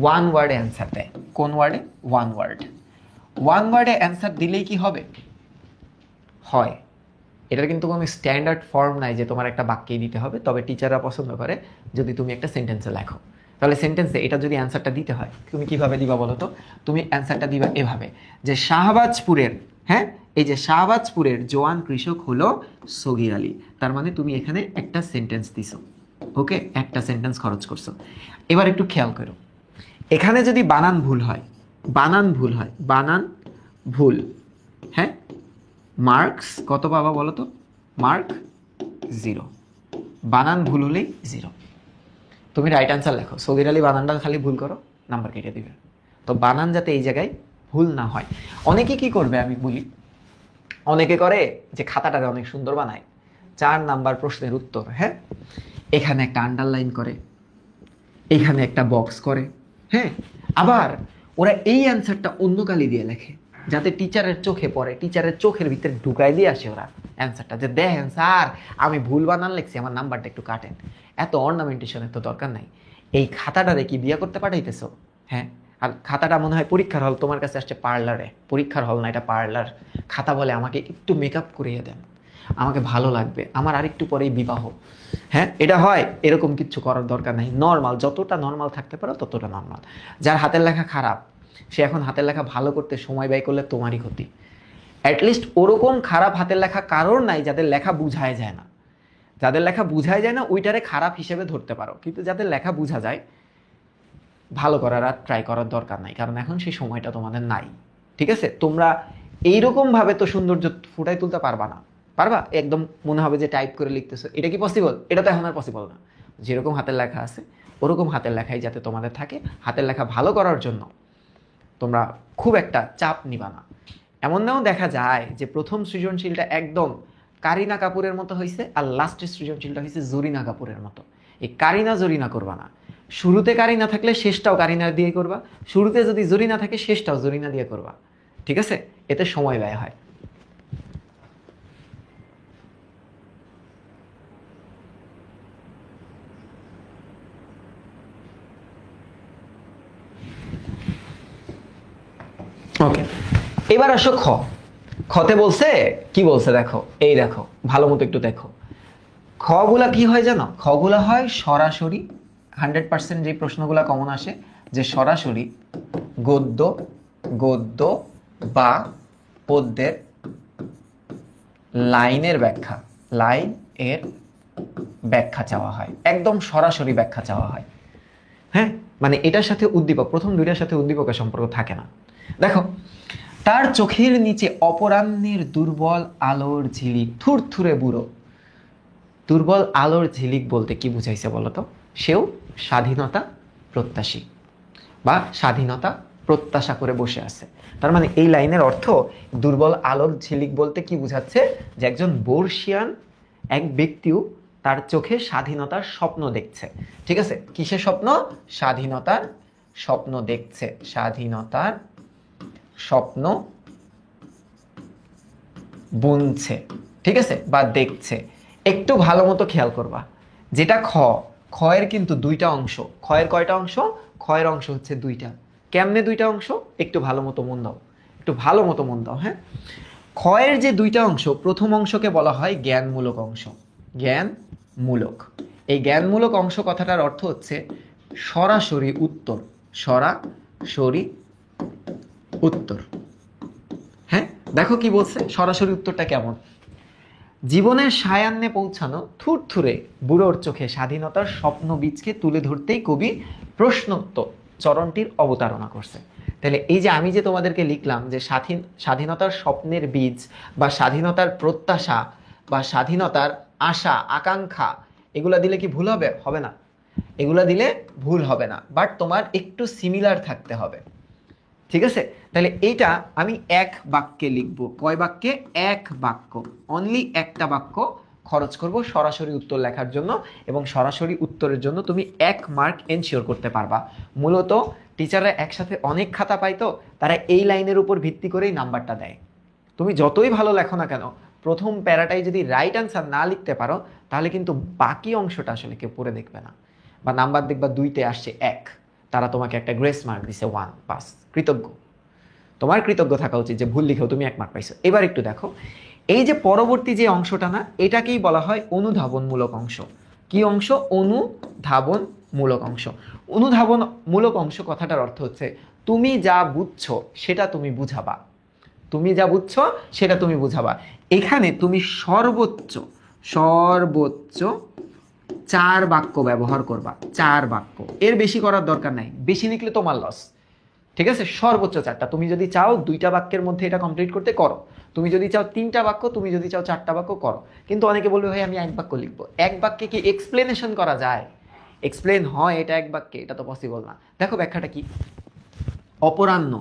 ওয়ান ওয়ার্ডে অ্যান্সার দেয়। কোন ওয়ার্ডে? One word. ওয়ান ওয়ার্ডে অ্যান্সার দিলেই কি হবে? হয়। এটার কিন্তু কোনো স্ট্যান্ডার্ড ফর্ম নাই যে তোমার একটা বাক্যেই দিতে হবে, তবে টিচাররা পছন্দ করে যদি তুমি একটা সেন্টেন্সে লেখো। তাহলে সেন্টেন্সে এটা যদি অ্যান্সারটা দিতে হয়, তুমি কিভাবে দিবা বলো তো? তুমি অ্যান্সারটা দিবা এভাবে যে শাহবাজপুরের, হ্যাঁ, এই যে শাহবাজপুরের জোয়ান কৃষক হলো সগির আলী। তার মানে তুমি এখানে একটা সেন্টেন্স দিছো, ওকে, একটা সেন্টেন্স খরচ করছো। এবার একটু খেয়াল করো, এখানে যদি বানান ভুল হয়, বানান ভুল হয়, বানান ভুল, হ্যাঁ, মার্কস কত পাবা বলো তো? মার্ক 0। বানান ভুল হলেই 0। তুমি রাইট অ্যান্সার লেখো, সগির আলী বানানটা খালি ভুল করো, নাম্বার কেটে দিবে। তো বানান যাতে এই জায়গায় ভুল না হয়। অনেকে কি করবে আমি বলি, অনেকে করে যে খাতাটাকে অনেক সুন্দর বানায়, 4 নাম্বার প্রশ্নের উত্তর, হ্যাঁ, এখানে একটা আন্ডারলাইন করে, এখানে একটা বক্স করে, হ্যাঁ, আবার ওরা এই অ্যান্সারটা অন্য কালি দিয়ে লেখে যাতে টিচারের চোখে পড়ে, টিচারের চোখের ভিতরে ঢুকাই দিয়ে আসে ওরা অ্যান্সারটা, যে দেখেন স্যার আমি ভুল বানান লিখছি, আমার নাম্বারটা একটু কাটেন। এত অর্নামেন্টেশনের তো দরকার নাই। এই খাতাটারে কি বিয়া করতে পাঠাইতেছো? হ্যাঁ, আর খাতাটা মনে হয় পরীক্ষার হল, তোমার কাছে আসছে পার্লারে, পরীক্ষার হল না, এটা পার্লার। খাতা বলে আমাকে একটু মেকআপ করিয়ে দেন, আমাকে ভালো লাগবে, আমার আরেকটু পরেই বিবাহ। হ্যাঁ, এটা হয়, এরকম কিচ্ছু করার দরকার নাই। নর্মাল, যতটা নর্মাল থাকতে পারো ততটা নর্মাল। যার হাতের লেখা খারাপ, সে এখন হাতের লেখা ভালো করতে সময় ব্যয় করলে তোমারই ক্ষতি। অ্যাটলিস্ট ওরকম খারাপ হাতের লেখা কারোর নাই যাদের লেখা বুঝায় যায় না। যাদের লেখা বুঝায় যায় না ওইটারে খারাপ হিসেবে ধরতে পারো, কিন্তু যাদের লেখা বোঝা যায়, ভালো করার আর ট্রাই করার দরকার নাই, কারণ এখন সেই সময়টা তোমাদের নাই। ঠিক আছে, তোমরা এইরকম ভাবে তো সৌন্দর্য ফুটাই তুলতে পারবা না। পারবা? একদম মনে হবে যে টাইপ করে লিখতেছো, এটা কি পসিবল? এটা তো এখন আর পসিবল না। যেরকম হাতের লেখা আছে ওরকম হাতের লেখাই যাতে তোমাদের থাকে। হাতের লেখা ভালো করার জন্য তোমরা খুব একটা চাপ নিবা না। এমনও দেখা যায় যে প্রথম সৃজনশীলটা একদম কারিনা কাপুরের মতো হয়েছে, আর লাস্টের সৃজনশীলটা হয়েছে জরিনা কাপুরের মতো। এই কারিনা জরিনা করবা না। শুরুতে কারিনা থাকলে শেষটাও কারিনা দিয়ে করবা, শুরুতে যদি জরিনা থাকে শেষটাও জরিনা দিয়ে করবা। ঠিক আছে, এতে সময় ব্যয় হয়। ওকে, এবার আসো খ। খতে বলছে কি বলছে দেখো, এই দেখো ভালো মতো একটু দেখো। খগুলা কি হয় জানো? খগুলা হয় সরাসরি, 100% যে প্রশ্নগুলা কমন আসে, যে সরাসরি গদ্য, গদ্য বা পদ্যের লাইনের ব্যাখ্যা, লাইন এর ব্যাখ্যা চাওয়া হয়, একদম সরাসরি ব্যাখ্যা চাওয়া হয়। হ্যাঁ, মানে এটার সাথে উদ্দীপক, প্রথম দুইটার সাথে উদ্দীপকের সম্পর্ক থাকে না। দেখো, তার চোখের নিচে অপরাহ্নের দুর্বল আলোর ঝিলিক, থুরথুরে বুড়ো। দুর্বল আলোর ঝিলিক বলতে কি বুঝাইছে বলতো? সেও স্বাধীনতা প্রত্যাশী বা স্বাধীনতা প্রত্যাশা করে বসে আছে। তার মানে এই লাইনের অর্থ, দুর্বল আলোর ঝিলিক বলতে কি বুঝাচ্ছে? যে একজন বর্ষিয়ান এক ব্যক্তিও তার চোখে স্বাধীনতার স্বপ্ন দেখছে। ঠিক আছে, কিসের স্বপ্ন? স্বাধীনতার স্বপ্ন দেখছে, স্বাধীনতার স্বপ্ন বুনছে, ঠিক আছে, বা দেখছে। একটু ভালো মতো খেয়াল করবা, যেটা খয়ের কিন্তু দুইটা অংশ। খয়ের কয়টা অংশ? খয়ের অংশ হচ্ছে দুইটা। কেমনে দুইটা অংশ? একটু ভালো মতো মন দাও, একটু ভালো মতো মন দাও। হ্যাঁ, খয়ের যে দুইটা অংশ, প্রথম অংশকে বলা হয় জ্ঞানমূলক অংশ। জ্ঞানমূলক, এই জ্ঞানমূলক অংশ কথাটার অর্থ হচ্ছে সরাসরি উত্তর, সরাসরি উত্তর। হ্যাঁ, দেখো কি বলছে, সরাসরি উত্তরটা কেমন? জীবনের সায়ান্নে পৌঁছানো থুরথুরে বুড়োর চোখে স্বাধীনতার স্বপ্ন বীজকে তুলে ধরতেই কবি প্রশ্নোত্তর চরণটির অবতারণা করছে। তাহলে এই যে আমি যে তোমাদেরকে লিখলাম যে স্বাধীনতার স্বপ্নের বীজ বা স্বাধীনতার প্রত্যাশা বা স্বাধীনতার আশা আকাঙ্ক্ষা, এগুলা দিলে কি ভুল হবে? হবে না, এগুলা দিলে ভুল হবে না, বাট তোমার একটু সিমিলার থাকতে হবে। ঠিক আছে, তাহলে এইটা আমি এক বাক্যে লিখবো। কয় বাক্যে? এক বাক্য, অনলি একটা বাক্য খরচ করব সরাসরি উত্তর লেখার জন্য, এবং সরাসরি উত্তরের জন্য তুমি 1 মার্ক এনশিওর করতে পারবা। মূলত টিচাররা একসাথে অনেক খাতা পায়, তো তারা এই লাইনের উপর ভিত্তি করেই নাম্বারটা দেয়। তুমি যতই ভালো লেখো না কেন, প্রথম প্যারাটাই যদি রাইট অ্যান্সার না লিখতে পারো, তাহলে কিন্তু বাকি অংশটা আসলে কেউ পড়ে দেখবে না, বা নাম্বার দেখবা 2তে আসছে 1, তারা তোমাকে একটা গ্রেস মার্ক দিছে 1 পাস। কৃতজ্ঞ, তোমার কৃতজ্ঞ থাকা উচিত যে ভুল লিখেও তুমি 1 মার্ক পাইছো। এবার একটু দেখো, এই যে পরবর্তী যে অংশটা না, এটাকেই বলা হয় অনুধাবনমূলক অংশ। কি অংশ? অনুধাবনমূলক অংশ। অনুধাবনমূলক অংশ কথাটার অর্থ হচ্ছে তুমি যা বুঝছো সেটা তুমি বুঝাবা, তুমি যা বুঝছো সেটা তুমি বুঝাবা। এখানে তুমি সর্বোচ্চ 4 বাক্য ব্যবহার করবা, 4 বাক্য, এর বেশি করার দরকার নাই, বেশি লিখলে তোমার লস। ঠিক আছে, সর্বোচ্চ 4টা। তুমি যদি চাও 2টা বাক্যের মধ্যে এটা কমপ্লিট করতে, করো। তুমি যদি চাও 3টা বাক্য, তুমি যদি চাও 4টা বাক্য, করো। কিন্তু অনেকে বলবে ভাই আমি 1 বাক্য লিখবো। 1 বাক্যে কি এক্সপ্লেনেশন করা যায়? এক্সপ্লেন হয় এটা 1 বাক্যে? এটা তো পসিবল না। দেখো ব্যাখ্যাটা কি। অপরাহ্ন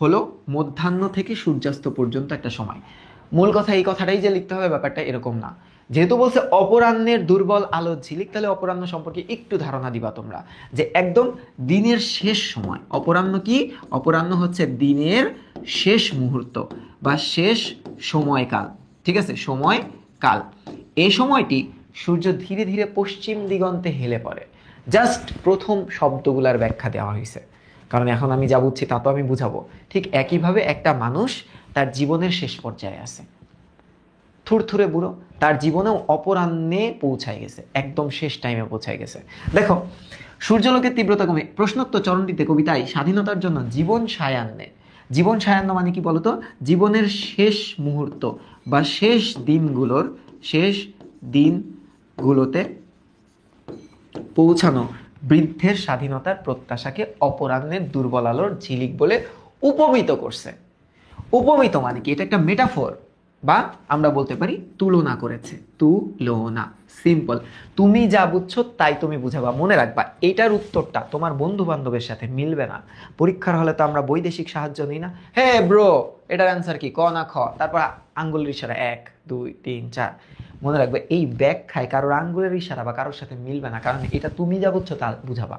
হলো মধ্যাহ্ন থেকে সূর্যাস্ত পর্যন্ত একটা সময়। মূল কথা এই কথাটাই যে লিখতে হবে ব্যাপারটা এরকম না। যেহেতু বলছে অপরাহ্নের দুর্বল আলোর ঝিলিক, তাহলে অপরাহ্ন সম্পর্কে একটু ধারণা দিবা তোমরা, যে একদম দিনের শেষ সময়। অপরাহ্ন কি? অপরাহ্ন হচ্ছে দিনের শেষ মুহূর্ত বা শেষ সময়কাল। ঠিক আছে, সময়কাল। এই সময়টি সূর্য ধীরে ধীরে পশ্চিম দিগন্তে হেলে পড়ে। জাস্ট প্রথম শব্দগুলার ব্যাখ্যা দেওয়া হয়েছে, কারণ এখন আমি যা বুঝছি তা তো আমি বুঝাবো। ঠিক একইভাবে একটা মানুষ তার জীবনের শেষ পর্যায়ে আছে, থুরথুরে বুড়ো, তার জীবনেও অপরাহ্নে পৌঁছায় গেছে, একদম শেষ টাইমে পৌঁছায় গেছে। দেখো, সূর্যালোকের তীব্রতা কমে। প্রশ্নোত্তর চরণটিতে কবিতায় স্বাধীনতার জন্য জীবন সায়ান্নে, জীবন সায়ান্ন মানে কি বলতো? জীবনের শেষ মুহূর্ত বা শেষ দিনগুলোতে পৌঁছানো বৃদ্ধের স্বাধীনতার প্রত্যাশাকে অপরাহ্নের দুর্বল আলোর ঝিলিক বলে উপমিত করছে। উপমিত মানে কি? এটা একটা মেটাফোর, বা আমরা বলতে পারি তুলনা করেছে। তুলনা, সিম্পল। তুমি যা বুঝছো তাই তুমি বুঝাবা। মনে রাখবা, এটার উত্তরটা তোমার বন্ধু বান্ধবের সাথে মিলবে না। পরীক্ষার হলে তো আমরা বৈদেশিক সাহায্য নিই না, হে ব্রো এটার অ্যান্সার কি, ক না খ, তারপর আঙ্গুলের ইশারা 1 2 3 4। মনে রাখবে, এই ব্যাখ্যায় কারোর আঙ্গুলের ইশারা বা কারোর সাথে মিলবে না, কারণ এটা তুমি যা বুঝছো তা বুঝাবা।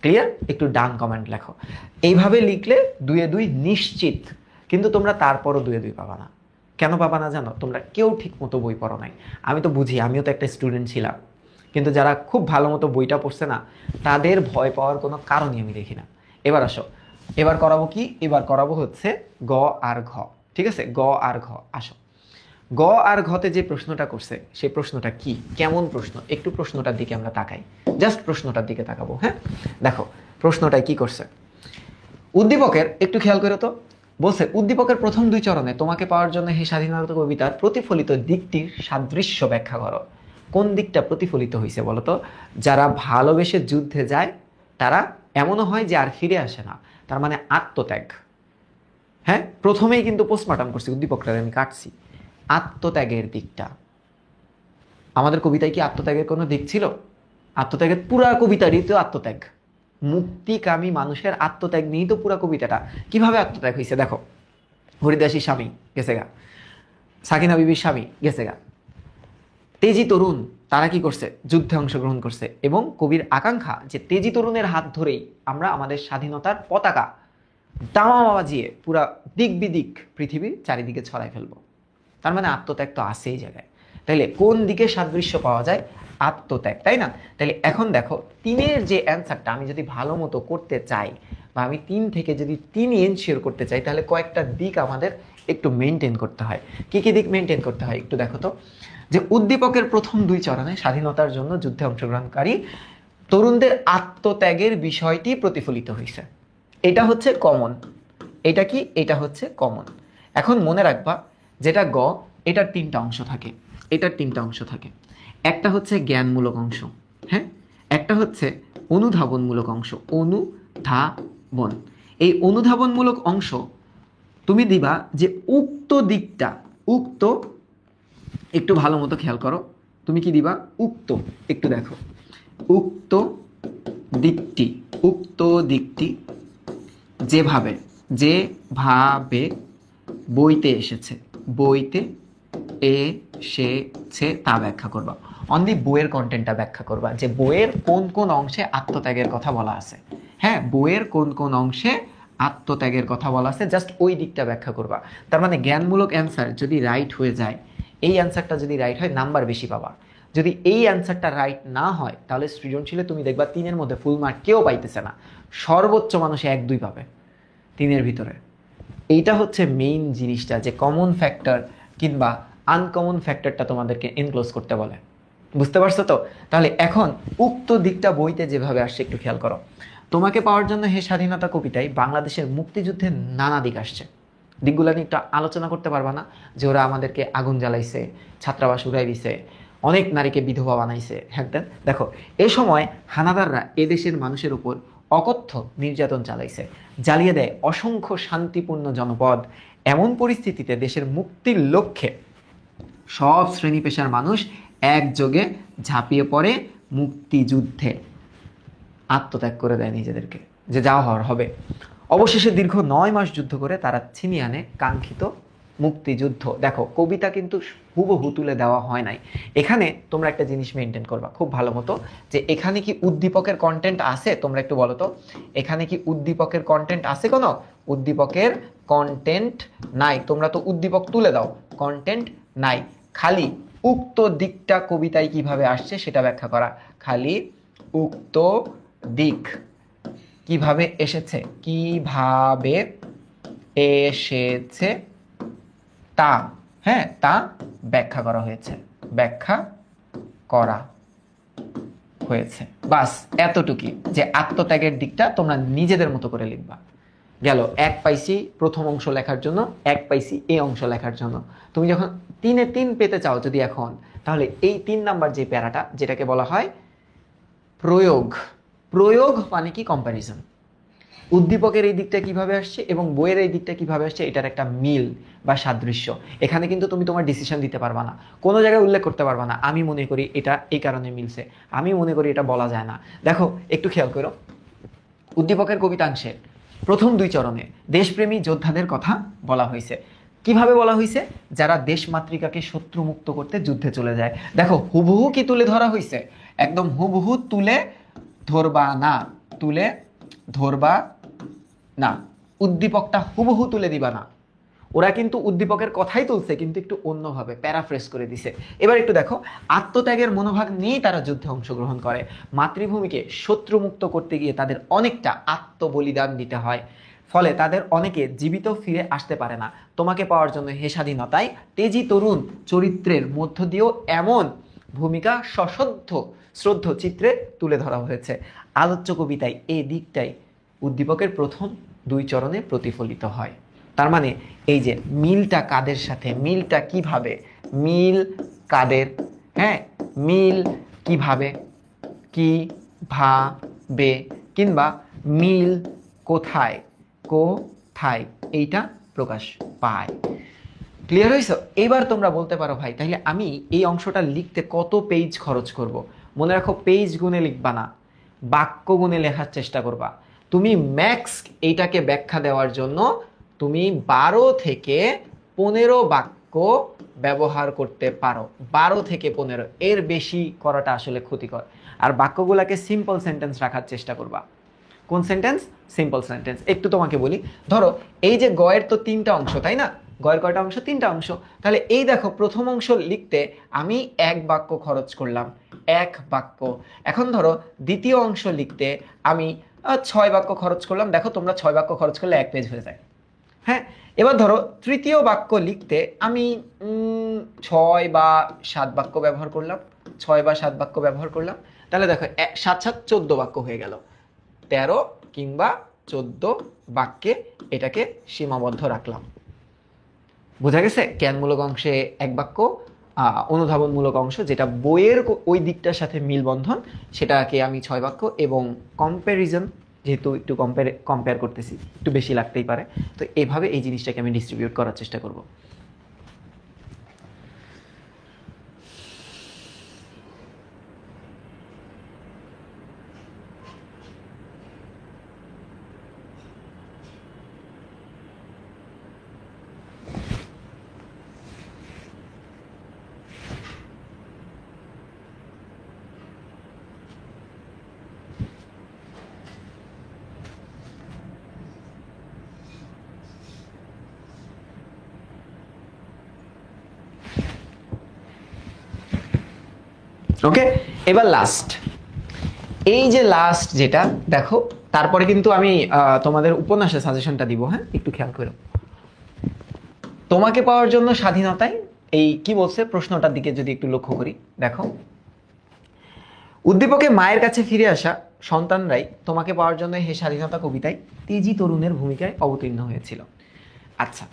ক্লিয়ার? একটু ডান কমেন্ট লেখো। এইভাবে লিখলে 2 এ 2 নিশ্চিত। কিন্তু তোমরা তারপরও 2 এ 2 পাবা না। কেন পাবা না জানো? তোমরা কেউ ঠিক মতো বই পড়ো নাই। আমি তো বুঝি, আমিও তো একটা স্টুডেন্ট ছিলাম, কিন্তু যারা খুব ভালো মতো বইটা পড়ছে না, তাদের ভয় পাওয়ার কোনো কারণই আমি দেখি না। এবার আসো, এবার করাবো কি? এবার করাবো হচ্ছে গ আর ঘ। ঠিক আছে, গ আর ঘ। আসো, গ আর ঘতে যে প্রশ্নটা করছে সেই প্রশ্নটা কি, কেমন প্রশ্ন, একটু প্রশ্নটার দিকে আমরা তাকাই। জাস্ট প্রশ্নটার দিকে তাকাবো। হ্যাঁ, দেখো প্রশ্নটায় কি করছে। উদ্দীপকের একটু খেয়াল করে তো, বলছে উদ্দীপকের প্রথম 2 চরণে তোমাকে পাওয়ার জন্য হে স্বাধীনতা কবিতার প্রতিফলিত দিকটির সাদৃশ্য ব্যাখ্যা করো। কোন দিকটা প্রতিফলিত হয়েছে বলতো? যারা ভালোবেসে যুদ্ধে যায় তারা এমনও হয় যে আর ফিরে আসে না, তার মানে আত্মত্যাগ। হ্যাঁ, প্রথমেই কিন্তু পোস্টমর্টম করছি, উদ্দীপকটা আমি কাটছি। আত্মত্যাগের দিকটা, আমাদের কবিতায় কি আত্মত্যাগের কোনো দিক ছিল? আত্মত্যাগের পুরা কবিতারই তো আত্মত্যাগ, মুক্তিকামী মানুষের আত্মত্যাগ নিয়েই তো পুরা কবিতাটা। কিভাবে আত্মত্যাগ হয়েছে দেখো। হরিদাসী স্বামী গেছে গা, সাকিনা বিবির স্বামী গেছে গা, তেজি তরুণ তারা কি করছে? যুদ্ধে অংশগ্রহণ করছে এবং কবির আকাঙ্ক্ষা যে তেজি তরুণের হাত ধরেই আমরা আমাদের স্বাধীনতার পতাকা দামামা বাজিয়ে পুরা দিক বিদিক পৃথিবীর চারিদিকে ছড়াই ফেলবো। তার মানে আত্মত্যাগ তো আছে এই জায়গায়। তাইলে কোন দিকে সাদৃশ্য পাওয়া যায়? আত্মত্যাগ, তাই না? তাইলে এখন দেখো তিনের যে অ্যান্সারটা আমি যদি ভালো মতো করতে চাই বা আমি তিন থেকে যদি তিনি এনশিওর করতে চাই, তাহলে কয়েকটা দিক আমাদের একটু মেনটেন করতে হয়। কি কি দিক মেনটেন করতে হয় একটু দেখো তো। যে উদ্দীপকের প্রথম দুই চরণে স্বাধীনতার জন্য যুদ্ধে অংশগ্রহণকারী তরুণদের আত্মত্যাগের বিষয়টি প্রতিফলিত হয়েছে। এটা হচ্ছে কমন। এটা কি? এটা হচ্ছে কমন। এখন মনে রাখবা যেটা গ, এটার তিনটা অংশ থাকে। এটার তিনটা অংশ থাকে। একটা হচ্ছে জ্ঞানমূলক অংশ, হ্যাঁ, একটা হচ্ছে অনুধাবনমূলক অংশ। অনুধাবন, এই অনুধাবনমূলক অংশ তুমি দিবা যে উক্ত দিকটা, উক্ত, একটু ভালো মতো খেয়াল করো, তুমি কি দিবা? উক্ত, একটু দেখো, উক্ত দিকটি, উক্ত দিকটি যেভাবে, যেভাবে বইতে এসেছে, বইতে এসেছে তা ব্যাখ্যা করবা। অনলি বইয়ের কন্টেন্টটা ব্যাখ্যা করবা, যে বইয়ের কোন কোন অংশে আত্মত্যাগের কথা বলা আছে। হ্যাঁ, বইয়ের কোন কোন অংশে আত্মত্যাগের কথা বলা আছে, জাস্ট ওই দিকটা ব্যাখ্যা করবা। তার মানে জ্ঞানমূলক অ্যান্সার যদি রাইট হয়ে যায়, এই অ্যান্সারটা যদি রাইট হয় নাম্বার বেশি পাবা। যদি এই অ্যান্সারটা রাইট না হয় তাহলে সৃজনশীলে তুমি দেখবা তিনের মধ্যে ফুল মার্ক কেউ পাইতেছে না, সর্বোচ্চ মানুষে 1-2 পাবে তিনের ভিতরে। এইটা হচ্ছে মেইন জিনিসটা, যে কমন ফ্যাক্টর কিংবা আনকমন ফ্যাক্টরটা তোমাদেরকে এনক্লোজ করতে বলে। বুঝতে পারছো তো? তাহলে এখন উক্ত দিকটা বইতে যেভাবে আসছে একটু খেয়াল করো। তোমাকে পাওয়ার জন্য হে স্বাধীনতা কবিতায় বাংলাদেশের মুক্তিযুদ্ধের নানা দিক আসছে। দিকগুলো নিয়ে একটু আলোচনা করতে পারবা না? যে ওরা আমাদেরকে আগুন জ্বালাইছে, ছাত্রাবাস উড়াই দিছে, অনেক নারীকে বিধবা বানাইছে, হ্যাঁ। দেখো, এ সময় হানাদাররা এদেশের মানুষের উপর অকথ্য নির্যাতন চালাইছে, জ্বালিয়ে দেয় অসংখ্য শান্তিপূর্ণ জনপদ। এমন পরিস্থিতিতে দেশের মুক্তির লক্ষ্যে সব শ্রেণী পেশার মানুষ একযোগে ঝাঁপিয়ে পড়ে মুক্তিযুদ্ধে, আত্মত্যাগ করে দেয় নিজেদেরকে, যে যা হওয়ার হবে। অবশেষে দীর্ঘ 9 মাস যুদ্ধ করে তারা ছিনিয়ে আনে কাঙ্ক্ষিত মুক্তিযুদ্ধ। দেখো, কবিতা কিন্তু হুবহু তুলে দেওয়া হয় নাই। এখানে তোমরা একটা জিনিস মেনটেন করবা খুব ভালো মতো, যে এখানে কি উদ্দীপকের কন্টেন্ট আছে? তোমরা একটু বলো তো, এখানে কি উদ্দীপকের কন্টেন্ট আছে? কোনো উদ্দীপকের কন্টেন্ট নাই। তোমরা তো উদ্দীপক তুলে দাও, কন্টেন্ট নাই। খালি উক্ত দিকটা কবিতায় কিভাবে আসছে সেটা ব্যাখ্যা করা। খালি উক্ত দিক কিভাবে এসেছে, কিভাবে এসেছে তা, হ্যাঁ, তা ব্যাখ্যা করা হয়েছে, ব্যাখ্যা করা হয়েছে। বাস এতটুকুই, যে আত্মত্যাগের দিকটা তোমরা নিজেদের মতো করে লিখবা। গেল, 1 পাইছি প্রথম অংশ লেখার জন্য, 1 পাইছি এই অংশ লেখার জন্য। তুমি যখন 3-এ 3 পেতে চাও যদি এখন, তাহলে এই 3 নাম্বার যে প্যারাটা, যেটাকে বলা হয় প্রয়োগ। প্রয়োগ মানে কি? কম্প্যারিজন। উদ্দীপকের এই দিকটা কিভাবে আসছে এবং বইয়ের এই দিকটা কিভাবে আসছে, এটার একটা মিল বা সাদৃশ্য। এখানে কিন্তু তুমি তোমার ডিসিশন দিতে পারবা না, কোনো জায়গায় উল্লেখ করতে পারবা না আমি মনে করি এটা এই কারণে মিলছে, আমি মনে করি এটা বলা যায় না। দেখো, একটু খেয়াল করো, উদ্দীপকের কবিতাংশে প্রথম 2 চরণে দেশপ্রেমী যোদ্ধাদের কথা বলা হয়েছে। কিভাবে বলা হয়েছে? যারা দেশমাতৃকাকে শত্রুমুক্ত করতে যুদ্ধে চলে যায়। দেখো, হুবহু কি তুলে ধরা হয়েছে? একদম হুবহু তুলে ধরবা না, তুলে ধরবা না, উদ্দীপকটা হুবহু তুলে দিবা না। ওরা কিন্তু উদ্দীপকের কথাই তুলছে, কিন্তু একটু অন্যভাবে প্যারাফ্রেজ করে দিছে। এবার একটু দেখো, আত্মত্যাগের মনোভাব নিয়েই তারা যুদ্ধে অংশগ্রহণ করে। মাতৃভূমিকে শত্রুমুক্ত করতে গিয়ে তাদের অনেকটা আত্মবলিদান দিতে হয়, ফলে তাদের অনেকে জীবিত ফিরে আসতে পারে না। তোমাকে পাওয়ার জন্য হে স্বাধীনতায় তেজি তরুণ চরিত্রের মধ্য দিয়েও এমন ভূমিকা সশ্রদ্ধ শ্রদ্ধ চিত্রে তুলে ধরা হয়েছে। আলোচ্য কবিতায় এই দিকটাই উদ্দীপকের প্রথম 2 চরণে প্রতিফলিত হয়। তার মানে এই যে মিলটা কাদের সাথে, মিলটা কিভাবে, মিল কাদের, হ্যাঁ, মিল কিভাবে, কিভাবে, কিংবা মিল কোথায়, কোথায়, এইটা প্রকাশ পায়। ক্লিয়ার হয়েছে? এবার তোমরা বলতে পারো, ভাই তাহলে আমি এই অংশটা লিখতে কত পেজ খরচ করব? মনে রাখো, পেজ গুণে লিখবা না, বাক্য গুণে লেখার চেষ্টা করবা। তুমি ম্যাক্স এইটাকে ব্যাখ্যা দেওয়ার জন্য তুমি 12 থেকে 15 বাক্য বাক্য ব্যবহার করতে পারো। 12 থেকে 15, এর বেশি করাটা আসলে ক্ষতিকর। আর বাক্যগুলোকে সিম্পল সেন্টেন্স রাখার চেষ্টা করবা। কোন সেন্টেন্স? Simple sentence. একটু তোমাকে বলি, ধরো এই যে গয়ের তো 3টা অংশ, তাই না? গয়ের কয়টা অংশ? 3টা অংশ। তাহলে এই দেখো, প্রথম অংশ লিখতে আমি 1 বাক্য খরচ করলাম, 1 বাক্য। এখন ধরো দ্বিতীয় অংশ লিখতে আমি 6 বাক্য খরচ করলাম। দেখো তোমরা 6 বাক্য খরচ করলে 1 পেজ হয়ে যায়। হ্যাঁ, এবার ধরো তৃতীয় বাক্য লিখতে আমি 6 বা 7 বাক্য ব্যবহার করলাম, 6 বা 7 বাক্য ব্যবহার করলাম। তাহলে দেখো 7 7 14 বাক্য হয়ে গেল। 13 কিংবা 14 বাক্যে এটাকে সীমাবদ্ধ রাখলাম। বোঝা গেছে? জ্ঞানমূলক অংশে 1 বাক্য, অনুধাবনমূলক অংশ যেটা বইয়ের ওই দিকটার সাথে মিলবন্ধন, সেটাকে আমি 6 বাক্য, এবং কম্প্যারিজন যেহেতু একটু কম্পেয়ার করতেছি, একটু বেশি লাগতেই পারে, তো এইভাবে এই জিনিসটাকে আমি ডিস্ট্রিবিউট করার চেষ্টা করব। ওকে, এবার লাস্ট, এই যে লাস্ট যেটা দেখো, তারপরে কিন্তু আমি তোমাদের উপন্যাসের সাজেশনটা দিব। হ্যাঁ, একটু খেয়াল করো। তোমাকে পাওয়ার জন্য স্বাধীনতায় এই কি বলছে, প্রশ্নটার দিকে যদি একটু লক্ষ্য করি, দেখো উদ্দীপকে মায়ের কাছে ফিরে আসা সন্তানরাই তোমাকে পাওয়ার জন্য হে স্বাধীনতা কবিতায় তেজি তরুণের ভূমিকায় অবতীর্ণ হয়েছিল। আচ্ছা,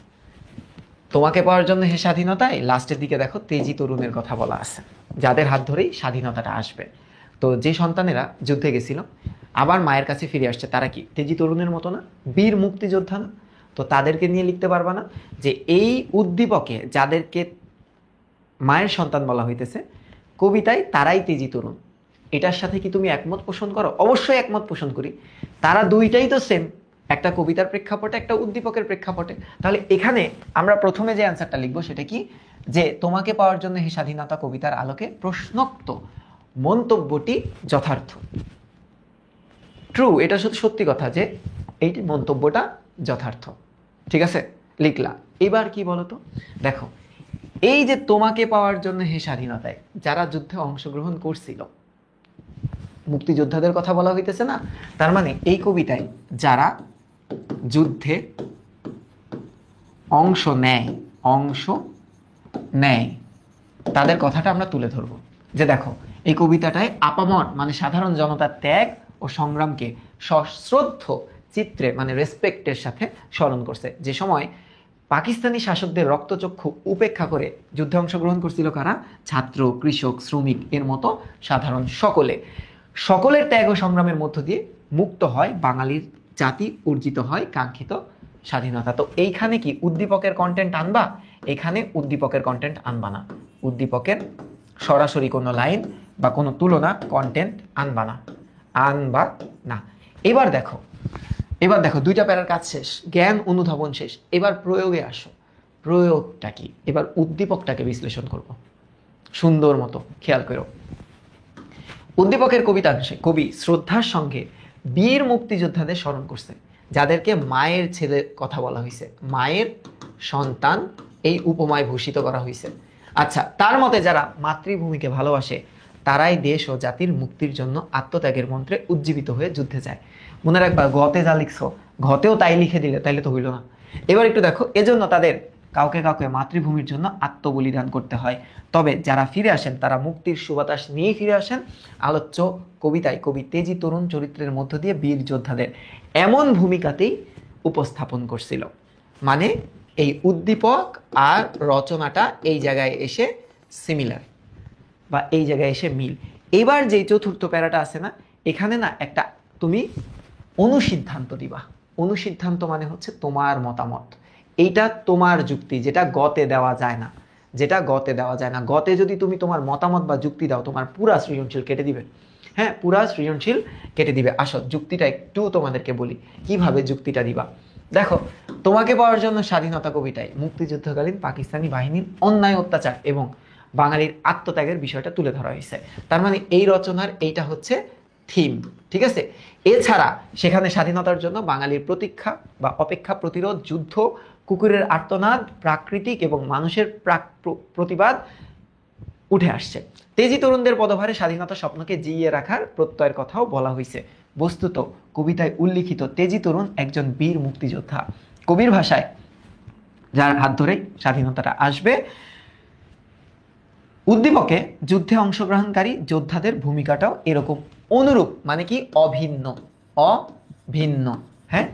তোমাকে পাওয়ার জন্য হে স্বাধীনতায় লাস্টের দিকে দেখো তেজি তরুণের কথা বলা আছে, যাদের হাত ধরেই স্বাধীনতাটা আসবে। তো যে সন্তানেরা যুদ্ধে গেছিল আবার মায়ের কাছে ফিরে আসছে, তারা কি তেজি তরুণের মতো না? বীর মুক্তিযোদ্ধা না? তো তাদেরকে নিয়ে লিখতে পারবা না যে এই উদ্দীপকে যাদেরকে মায়ের সন্তান বলা হইতেছে কবিতায় তারাই তেজি তরুণ? এটার সাথে কি তুমি একমত পোষণ করো? অবশ্যই একমত পোষণ করি। তারা দুইটাই তো সেম, একটা কবিতার প্রেক্ষাপটে, একটা উদ্দীপকের প্রেক্ষাপটে। তাহলে এখানে আমরা প্রথমে যে অ্যান্সারটা লিখবো সেটা কি, যে তোমাকে পাওয়ার জন্য হে স্বাধীনতা কবিতার আলোকে প্রশ্নোক্ত মন্তব্যটি যথার্থ। ট্রু, এটা শুধু সত্যি কথা যে এই মন্তব্যটা যথার্থ। ঠিক আছে, লিখলা। এবার কি বলতো, দেখো এই যে তোমাকে পাওয়ার জন্য হে স্বাধীনতায় যারা যুদ্ধে অংশগ্রহণ করছিল, মুক্তিযোদ্ধাদের কথা বলা হইতেছে না? তার মানে এই কবিতায় যারা যুদ্ধে অংশ নেয় তাদের কথাটা আমরা তুলে ধরবো। যে দেখো এই কবিতাটায় আপামর মানে সাধারণ জনতার ত্যাগ ও সংগ্রামকে সশ্রদ্ধ চিত্রে মানে রেসপেক্টের সাথে স্মরণ করছে। যে সময় পাকিস্তানি শাসকদের রক্তচক্ষু উপেক্ষা করে যুদ্ধে অংশগ্রহণ করছিল কারা? ছাত্র, কৃষক, শ্রমিক, এর মতো সাধারণ সকলের ত্যাগ ও সংগ্রামের মধ্য দিয়ে মুক্ত হয় বাঙালির জাতি, অর্জিত হয় কাঙ্ক্ষিত স্বাধীনতা। তো এইখানে কি উদ্দীপকের কন্টেন্ট আনবা? এখানে উদ্দীপকের কন্টেন্ট আনবা না। উদ্দীপকের সরাসরি কোনো লাইন বা কোনো তুলনা কন্টেন্ট আনবা না। এবার দেখো 2টা প্যারার কাজ শেষ, জ্ঞান অনুধাবন শেষ। এবার প্রয়োগে আসো। প্রয়োগটা কি? এবার উদ্দীপকটাকে বিশ্লেষণ করব সুন্দর মতো। খেয়াল করো, উদ্দীপকের কবিতাংশে কবি শ্রদ্ধার সঙ্গে বীর মুক্তিযোদ্ধাদের স্মরণ করছে, যাদেরকে মায়ের ছেলে কথা বলা হয়েছে, মায়ের সন্তান এই উপমায় ভূষিত করা হয়েছে। আচ্ছা, তার মতে যারা মাতৃভূমিকে ভালোবাসে তারাই দেশ ও জাতির মুক্তির জন্য আত্মত্যাগের মন্ত্রে উজ্জীবিত হয়ে যুদ্ধে যায়। মনে রাখবা, গতে যা লিখছো ঘতেও তাই লিখে দিলে তাইলে তো হইল না। এবার একটু দেখো, এজন্য তাদের কাউকে মাতৃভূমির জন্য আত্মবলিদান করতে হয়। তবে যারা ফিরে আসেন তারা মুক্তির সুবাতাস নিয়ে ফিরে আসেন। আলোচ্য কবিতায় কবি তেজি তরুণ চরিত্রের মধ্য দিয়ে বীর যোদ্ধাদের এমন ভূমিকাতেই উপস্থাপন করছিল। মানে এই উদ্দীপক আর রচনাটা এই জায়গায় এসে সিমিলার বা এই জায়গায় এসে মিল। এবার যে চতুর্থ প্যারাটা আছে না, এখানে না একটা তুমি অনুসিদ্ধান্ত দিবা। অনুসিদ্ধান্ত মানে হচ্ছে তোমার মতামত, এইটা তোমার যুক্তি, যেটা গতে দেওয়া যায় না। গতে যদি তুমি তোমার মতামত বা যুক্তি দাও, তোমার পুরা সৃজনশীল কেটে দিবে। পুরা সৃজনশীল কেটে দিবে। আসো যুক্তিটা একটু তোমাদেরকে বলি, কিভাবে যুক্তিটা দিবা। দেখো, তোমাকে পাওয়ার জন্য স্বাধীনতা কবিতায় মুক্তিযুদ্ধকালীন পাকিস্তানি বাহিনীর অন্যায় অত্যাচার এবং বাঙালির আত্মত্যাগের বিষয়টা তুলে ধরা হয়েছে। তার মানে এই রচনার এইটা হচ্ছে থিম, ঠিক আছে। এছাড়া সেখানে স্বাধীনতার জন্য বাঙালির প্রতীক্ষা বা অপেক্ষা, প্রতিরোধ, যুদ্ধ, কুকুরের আর্তনাদ, প্রাকৃতিক এবং মানুষের প্রতিবাদ উঠে আসছে। তেজি তরুণদের পদভারে স্বাধীনতা স্বপ্নকে জিইয়ে রাখার প্রত্যয়ের কথাও বলা হয়েছে। বস্তুত কবিতায় উল্লিখিত তেজি তরুণ একজন বীর মুক্তিযোদ্ধা। কবির ভাষায়, যার হাত ধরেই স্বাধীনতাটা আসবে, উদ্দীপকে যুদ্ধে অংশগ্রহণকারী যোদ্ধাদের ভূমিকাটাও এরকম অনুরূপ, মানে কি অভিন্ন, অভিন্ন। হ্যাঁ,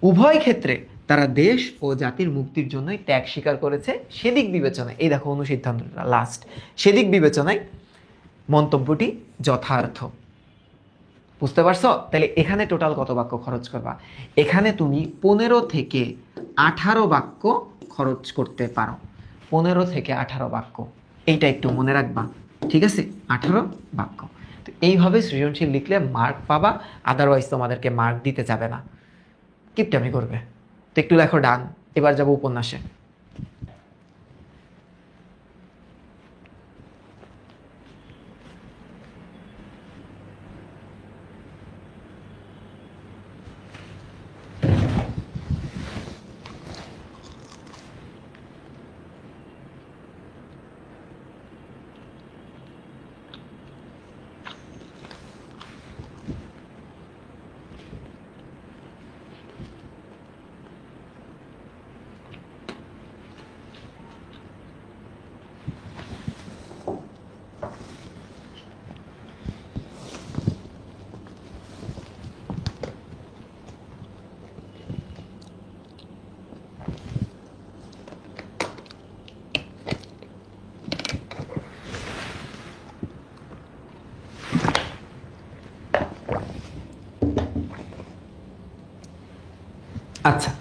উভয় ক্ষেত্রে তারা দেশ ও জাতির মুক্তির জন্যই ত্যাগ স্বীকার করেছে। সেদিক বিবেচনায়, এই দেখো অনুসিদ্ধান্তটা লাস্ট, সেদিক বিবেচনায় মন্তব্যটি যথার্থ। বুঝতে পারছো? তাহলে এখানে টোটাল কত বাক্য খরচ করবা? এখানে তুমি 15 থেকে 18 বাক্য খরচ করতে পারো। 15 থেকে 18 বাক্য, এইটা একটু মনে রাখবা, ঠিক আছে? 18 বাক্য। তো এইভাবে সৃজনশীল লিখলে মার্ক পাবা, আদারওয়াইজ তোমাদেরকে মার্ক দিতে যাবে না, কিপটামি করবে। তো একটু লেখো ডান। এবার যাবো উপন্যাসে। আচ্ছা,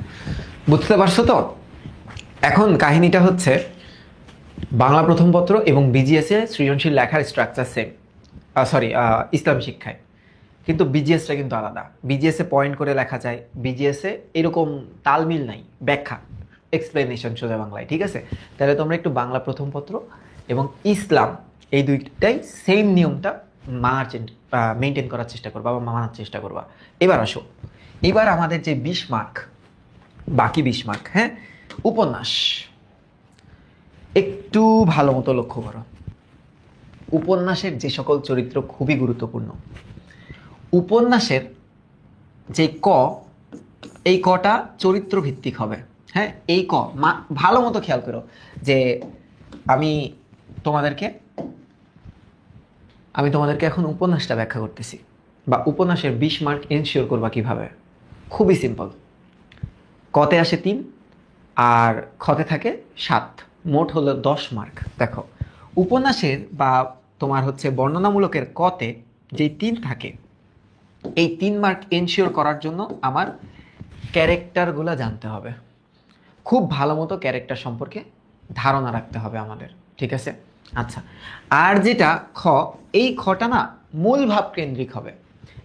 বুঝতে পারছো তো? এখন কাহিনীটা হচ্ছে বাংলা প্রথম পত্র এবং বিজিএস এ সৃজনশীল লেখার স্ট্রাকচার সেম, সরি ইসলামী শিক্ষায়, কিন্তু বিজিএসটা কিন্তু আলাদা। বিজিএস এ পয়েন্ট করে লেখা যায়, বিজিএস এ এরকম তালমিল নাই, ব্যাখ্যা, এক্সপ্লেনেশন সোজা বাংলায়, ঠিক আছে? তাহলে তোমরা একটু বাংলা প্রথম পত্র এবং ইসলাম এই দুইটাই সেম নিয়মটা মেনটেন করার চেষ্টা করবা বা মানার চেষ্টা করবা। এবার আসো, এবার আমাদের যে 20 মার্ক, বাকি 20 মার্ক, হ্যাঁ, উপন্যাস। একটু ভালো মতো লক্ষ্য করো, উপন্যাসের যে সকল চরিত্র খুবই গুরুত্বপূর্ণ। উপন্যাসের যে এই কটা চরিত্র ভিত্তিক হবে। হ্যাঁ, এই ভালো মতো খেয়াল করো যে আমি তোমাদেরকে এখন উপন্যাসটা ব্যাখ্যা করতেছি, বা উপন্যাসের 20 মার্ক এনশিওর করবা কিভাবে। খুবই সিম্পল। কতে আসে 3 আর খতে থাকে 7, মোট হলো 10 মার্ক। দেখো, উপন্যাসের বা তোমার হচ্ছে বর্ণনামূলকের কতে যে 3 থাকে, এই 3 মার্ক এনশিওর করার জন্য আমার ক্যারেক্টারগুলো জানতে হবে। খুব ভালো মতো ক্যারেক্টার সম্পর্কে ধারণা রাখতে হবে আমাদের, ঠিক আছে? আচ্ছা, আর যেটা খ, এই খটা না মূল ভাব কেন্দ্রিক হবে।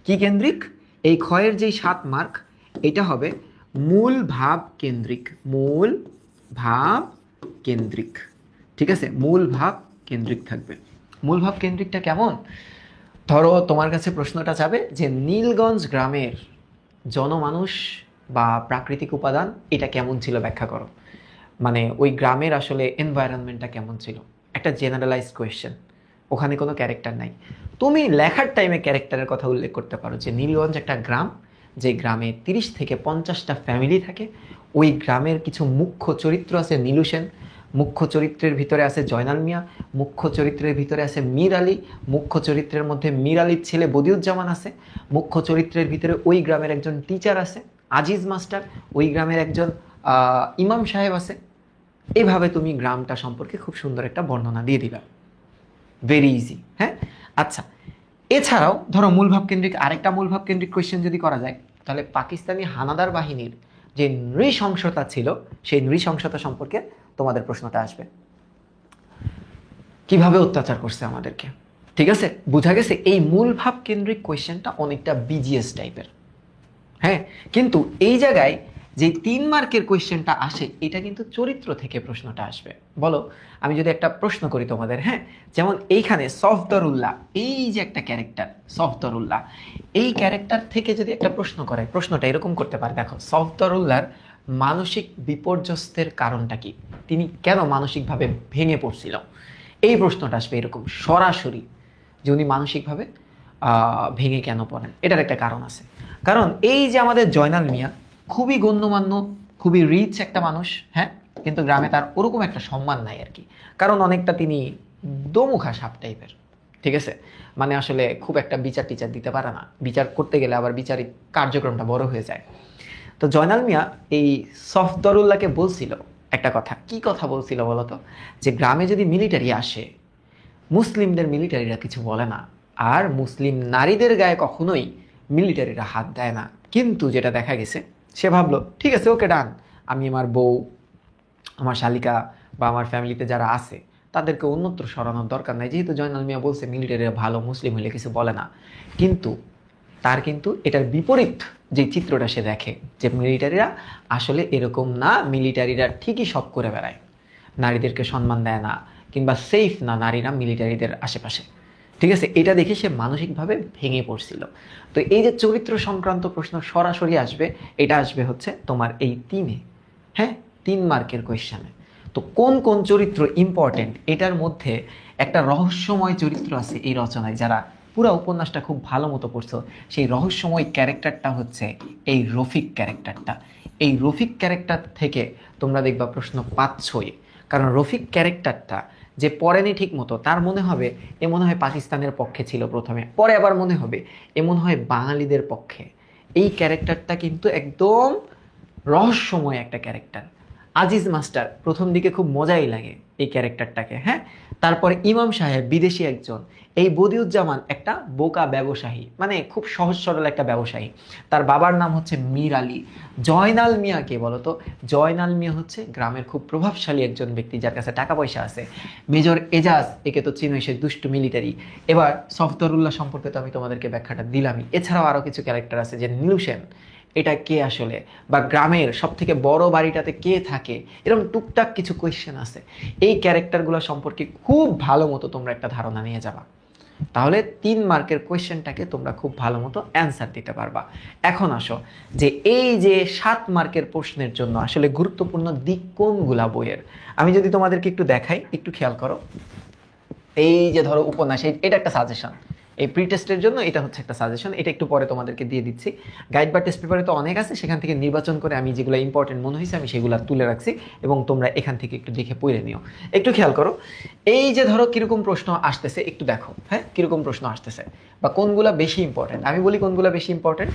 কি কেন্দ্রিক? এই খয়ের যেই 7 মার্ক, এটা হবে মূল ভাব কেন্দ্রিক। মূল ভাব কেন্দ্রিক, ঠিক আছে? মূল ভাব কেন্দ্রিক থাকবে। মূল ভাব কেন্দ্রিকটা কেমন? ধরো তোমার কাছে প্রশ্নটা যাবে যে নীলগঞ্জ গ্রামের জনমানুষ বা প্রাকৃতিক উপাদান এটা কেমন ছিল ব্যাখ্যা করো। মানে ওই গ্রামের আসলে এনভায়রনমেন্টটা কেমন ছিল, একটা জেনারেলাইজড কোয়েশ্চেন, ওখানে কোনো ক্যারেক্টার নাই। তুমি লেখার টাইমে ক্যারেক্টারের কথা উল্লেখ করতে পারো যে নীলগঞ্জ একটা গ্রাম, যে গ্রামে 30 থেকে 50টা ফ্যামিলি থাকে। ওই গ্রামের কিছু মুখ্য চরিত্র আছে, নীলু সেন, মুখ্য চরিত্রের ভিতরে আছে জয়নাল মিয়া, মুখ্য চরিত্রের ভিতরে আছে মীর আলী, মুখ্য চরিত্রের মধ্যে মীর আলীর ছেলে বদিউজ্জামান আছে, মুখ্য চরিত্রের ভিতরে ওই গ্রামের একজন টিচার আছে আজিজ মাস্টার, ওই গ্রামের একজন ইমাম সাহেব আছে। এভাবে তুমি গ্রামটা সম্পর্কে খুব সুন্দর একটা বর্ণনা দিয়ে দিবা, ভেরি ইজি। হ্যাঁ, আচ্ছা, এছাড়াও ধরো মূলভাব কেন্দ্রিক আরেকটা মূলভাব কেন্দ্রিক কোয়েশ্চেন যদি করা যায়, তাহলে পাকিস্তানি হানাদার বাহিনীর যে নৃশংসতা ছিল, সেই নৃশংসতা সম্পর্কে তোমাদের প্রশ্নটা আসবে। কিভাবে অত্যাচার করছে আমাদেরকে, ঠিক আছে? বোঝা গেছে এই মূলভাব কেন্দ্রিক কোয়েশ্চেনটা অনেকটা বিজিএস টাইপের। হ্যাঁ, কিন্তু এই জায়গায় যে 3 মার্কের কোয়েশ্চেনটা আসে এটা কিন্তু চরিত্র থেকে প্রশ্নটা আসবে। বলো, আমি যদি একটা প্রশ্ন করি তোমাদের, হ্যাঁ, যেমন এইখানে সফদরুল্লাহ, এই যে একটা ক্যারেক্টার সফদরুল্লাহ, এই ক্যারেক্টার থেকে যদি একটা প্রশ্ন করে, প্রশ্নটা এরকম করতে পারে, দেখো সফদরুল্লাহর মানসিক বিপর্যস্তের কারণটা কি, তিনি কেন মানসিকভাবে ভেঙে পড়ছিল, এই প্রশ্নটা আসবে এরকম সরাসরি, যে উনি মানসিকভাবে ভেঙে কেন পড়েন, এটার একটা কারণ আছে। কারণ এই যে আমাদের জয়নাল মিয়া খুবই গণ্যমান্য, খুবই রিচ একটা মানুষ, হ্যাঁ, কিন্তু গ্রামে তার ওরকম একটা সম্মান নাই আর কি। কারণ অনেকটা তিনি দোমুখা সাপ টাইপের, ঠিক আছে, মানে আসলে খুব একটা বিচার টিচার দিতে পারে না, বিচার করতে গেলে আবার বিচারিক কার্যক্রমটা বড় হয়ে যায়। তো জয়নাল মিয়া এই সফদরুল্লাহকে বলছিল একটা কথা, কি কথা বলছিল বলতো, যে গ্রামে যদি মিলিটারি আসে, মুসলিমদের মিলিটারিরা কিছু বলে না, আর মুসলিম নারীদের গায়ে কখনোই মিলিটারিরা হাত দেয় না। কিন্তু যেটা দেখা গেছে, সে ভাবলো ঠিক আছে, ওকে ডান, আমি আমার বউ, আমার শালিকা বা আমার ফ্যামিলিতে যারা আছে তাদেরকে অন্যত্র সরানোর দরকার নাই, যেহেতু জয়নাল মিয়া বলছে মিলিটারিরা ভালো, মুসলিম হলে কিছু বলে না। কিন্তু তার কিন্তু এটার বিপরীত যে চিত্রটা সে দেখে, যে মিলিটারিরা আসলে এরকম না, মিলিটারিরা ঠিকই সব করে বেড়ায়, নারীদেরকে সম্মান দেয় না, কিংবা সেফ না নারীরা মিলিটারিদের আশেপাশে, ঠিক আছে, এটা দেখে সে মানসিকভাবে ভেঙে পড়ছিল। তো এই যে চরিত্র সংক্রান্ত প্রশ্ন সরাসরি আসবে, এটা আসবে হচ্ছে তোমার এই 3-এ, হ্যাঁ, 3 মার্কের কোয়েশ্চেনে। তো কোন কোন চরিত্র ইম্পর্টেন্ট, এটার মধ্যে একটা রহস্যময় চরিত্র আছে এই রচনায়, যারা পুরো উপন্যাসটা খুব ভালো মতো পড়ছো, সেই রহস্যময় ক্যারেক্টারটা হচ্ছে এই রফিক ক্যারেক্টারটা। এই রফিক ক্যারেক্টার থেকে তোমরা দেখবা প্রশ্ন পাচ্ছই, কারণ রফিক ক্যারেক্টারটা যে পড়েনি ঠিক মতো, তার মনে হবে এ মনে হয় পাকিস্তানের পক্ষে ছিল প্রথমে, পরে আবার মনে হবে এ মনে হয় বাঙালিদের পক্ষে। এই ক্যারেক্টারটা কিন্তু একদম রহস্যময় একটা ক্যারেক্টার। আজিজ মাস্টার প্রথম দিকে খুব মজাই লাগে এই ক্যারেক্টারটাকে, হ্যাঁ, তারপরে ইমাম সাহেব বিদেশি একজন, এই বদিউজ্জামান একটা বোকা ব্যবসায়ী, মানে খুব সহজ সরল একটা ব্যবসায়ী, তার বাবার নাম হচ্ছে মীর আলী। জয়নাল মিয়া কে বলতো, জয়নাল মিয়া হচ্ছে গ্রামের খুব প্রভাবশালী একজন ব্যক্তি, যার কাছে টাকা পয়সা আছে। মেজর এজাজ, একে তো চিনোই, সে দুষ্টু মিলিটারি। এবার সফদরুল্লাহ সম্পর্কে তো আমি তোমাদেরকে ব্যাখ্যাটা দিলামই, এছাড়াও আরো কিছু ক্যারেক্টার আছে, যে নীলু সেন, এটা কে আসলে, বা গ্রামের সব থেকে বড় বাড়িটাতে কে থাকে, এরকম টুকটাক কিছু কোয়েশ্চেন আছে। এই ক্যারেক্টারগুলো সম্পর্কে খুব ভালো মতো তোমরা একটা ধারণা নিয়ে যাবা, তাহলে 3 মার্কের কোয়েশ্চেনটাকে তোমরা খুব ভালো মতো অ্যান্সার দিতে পারবা। এখন আসো, যে এই যে 7 মার্কের প্রশ্নের জন্য আসলে গুরুত্বপূর্ণ দিক কোনগুলা বইয়ের, আমি যদি তোমাদেরকে একটু দেখাই, একটু খেয়াল করো। এই যে ধরো উপন্যাস, এটা একটা সাজেশন, এই প্রি টেস্টের জন্য এটা হচ্ছে একটা সাজেশন, এটা একটু পরে তোমাদেরকে দিয়ে দিচ্ছি। গাইড বা টেস্ট পেপারে তো অনেক আছে, সেখান থেকে নির্বাচন করে আমি যেগুলো ইম্পর্টেন্ট মনে হয়েছে আমি সেগুলো তুলে রাখছি, এবং তোমরা এখান থেকে একটু দেখে পড়ে নিও। একটু খেয়াল করো, এই যে ধরো কিরকম প্রশ্ন আসতেছে, একটু দেখো, হ্যাঁ, কিরকম প্রশ্ন আসতেছে বা কোনগুলা বেশি ইম্পর্টেন্ট। আমি বলি কোনগুলা বেশি ইম্পর্টেন্ট,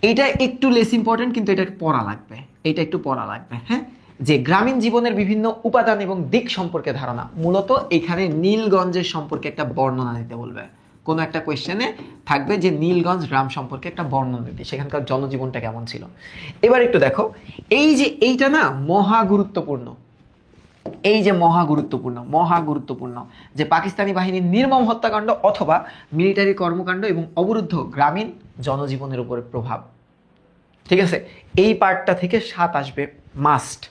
এইটা একটু লেস ইম্পর্টেন্ট কিন্তু এটা পড়া লাগবে, এটা একটু পড়া লাগবে, হ্যাঁ। যে গ্রামীণ জীবনের বিভিন্ন উপাদান এবং দিক সম্পর্কে ধারণা, মূলত এখানে নীলগঞ্জের সম্পর্কে একটা বর্ণনা দিতে বলবে। কোনো একটা কোয়েশ্চেনে থাকবে যে নীলগঞ্জ গ্রাম সম্পর্কে একটা বর্ণনা দিতে, সেখানকার জনজীবনটা কেমন ছিল। এবার একটু দেখো, এই যে এইটা না মহা গুরুত্বপূর্ণ, এই যে মহা গুরুত্বপূর্ণ, মহা গুরুত্বপূর্ণ, যে পাকিস্তানি বাহিনীর নির্মম হত্যাকাণ্ড অথবা মিলিটারি কর্মকাণ্ড এবং অবরুদ্ধ গ্রামীণ জনজীবনের উপরে প্রভাব, ঠিক আছে, এই পার্টটা থেকে 7 আসবে মাস্ট।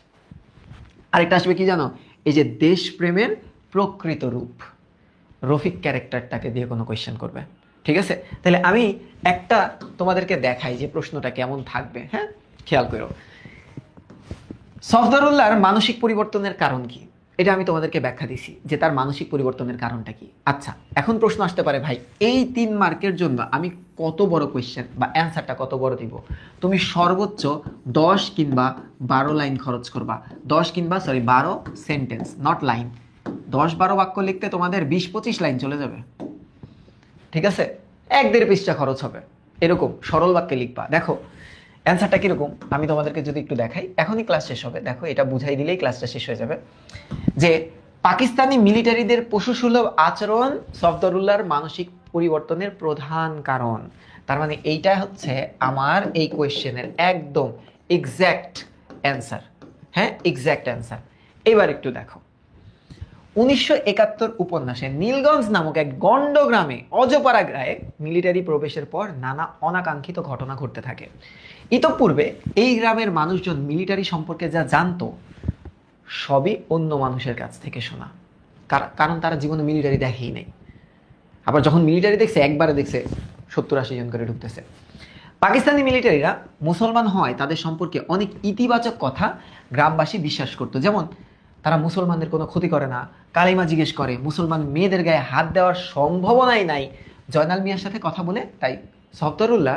আরেকটা আসবে কি জানো, এই যে দেশপ্রেমের প্রকৃত রূপ, রফিক ক্যারেক্টারটাকে দিয়ে কোনো কোয়েশ্চেন করবে, ঠিক আছে। তাহলে আমি একটা তোমাদেরকে দেখাই যে প্রশ্নটা কেমন থাকবে, হ্যাঁ, খেয়াল করো। সফদরুল্লাহর মানসিক পরিবর্তনের কারণ কি, এটা আমি তোমাদেরকে ব্যাখ্যা দিছি যে তার মানসিক পরিবর্তনের কারণটা কি। আচ্ছা, এখন প্রশ্ন আসতে পারে, ভাই এই 3 মার্কের জন্য আমি কত বড় কোয়েশ্চেন বা অ্যান্সারটা কত বড় দিব, তুমি সর্বোচ্চ 10 কিংবা 12 লাইন খরচ করবা, 10 কিংবা 12 সেন্টেন্স, নট লাইন। 10-12 বাক্য লিখতে তোমাদের 20-25 লাইন চলে যাবে, ঠিক আছে, 1-1.5 পৃষ্ঠা খরচ হবে, এরকম সরল বাক্যে লিখবা। দেখো অ্যান্সারটা কিরকম আমি তোমাদেরকে যদি একটু দেখাই, এখনই ক্লাস শেষ হবে, দেখো এটা বুঝাই দিলেই ক্লাসটা শেষ হয়ে যাবে। যে পাকিস্তানি মিলিটারিদের পশুসুলভ আচরণ সফদরুল্লাহর মানসিক পরিবর্তনের প্রধান কারণ। তার মানে এইটা হচ্ছে আমার এই কোয়েশ্চেনের একদম এক্স্যাক্ট অ্যান্সার, হ্যাঁ, এক্স্যাক্ট অ্যান্সার। এবার একটু দেখো, 1971 উপন্যাসে নীলগঞ্জ নামক এক গন্ড গ্রামে অজপাড়া গায়ে মিলিটারি প্রবেশের পর নানা অনাকাঙ্ক্ষিত ঘটনা ঘটতে থাকে। ইতঃপূর্বে এই গ্রামের মানুষজন মিলিটারি সম্পর্কে যা জানতো সবই অন্য মানুষের কাছ থেকে শোনা, কারণ তারা জীবনে মিলিটারি দেখেই নাই। আবার যখন মিলিটারি দেখছে একবারে দেখছে 70-80 জন করে ঢুকতেছে। পাকিস্তানি মিলিটারিরা মুসলমান হয় তাদের সম্পর্কে অনেক ইতিবাচক কথা গ্রামবাসী বিশ্বাস করতো, যেমন তারা মুসলমানদের কোনো ক্ষতি করে না, কালিমা জিজ্ঞেস করে, মুসলমান মেয়েদের গায়ে হাত দেওয়ার সম্ভাবনাই নাই। জয়নাল মিয়ার সাথে কথা বলে তাই সফদরুল্লাহ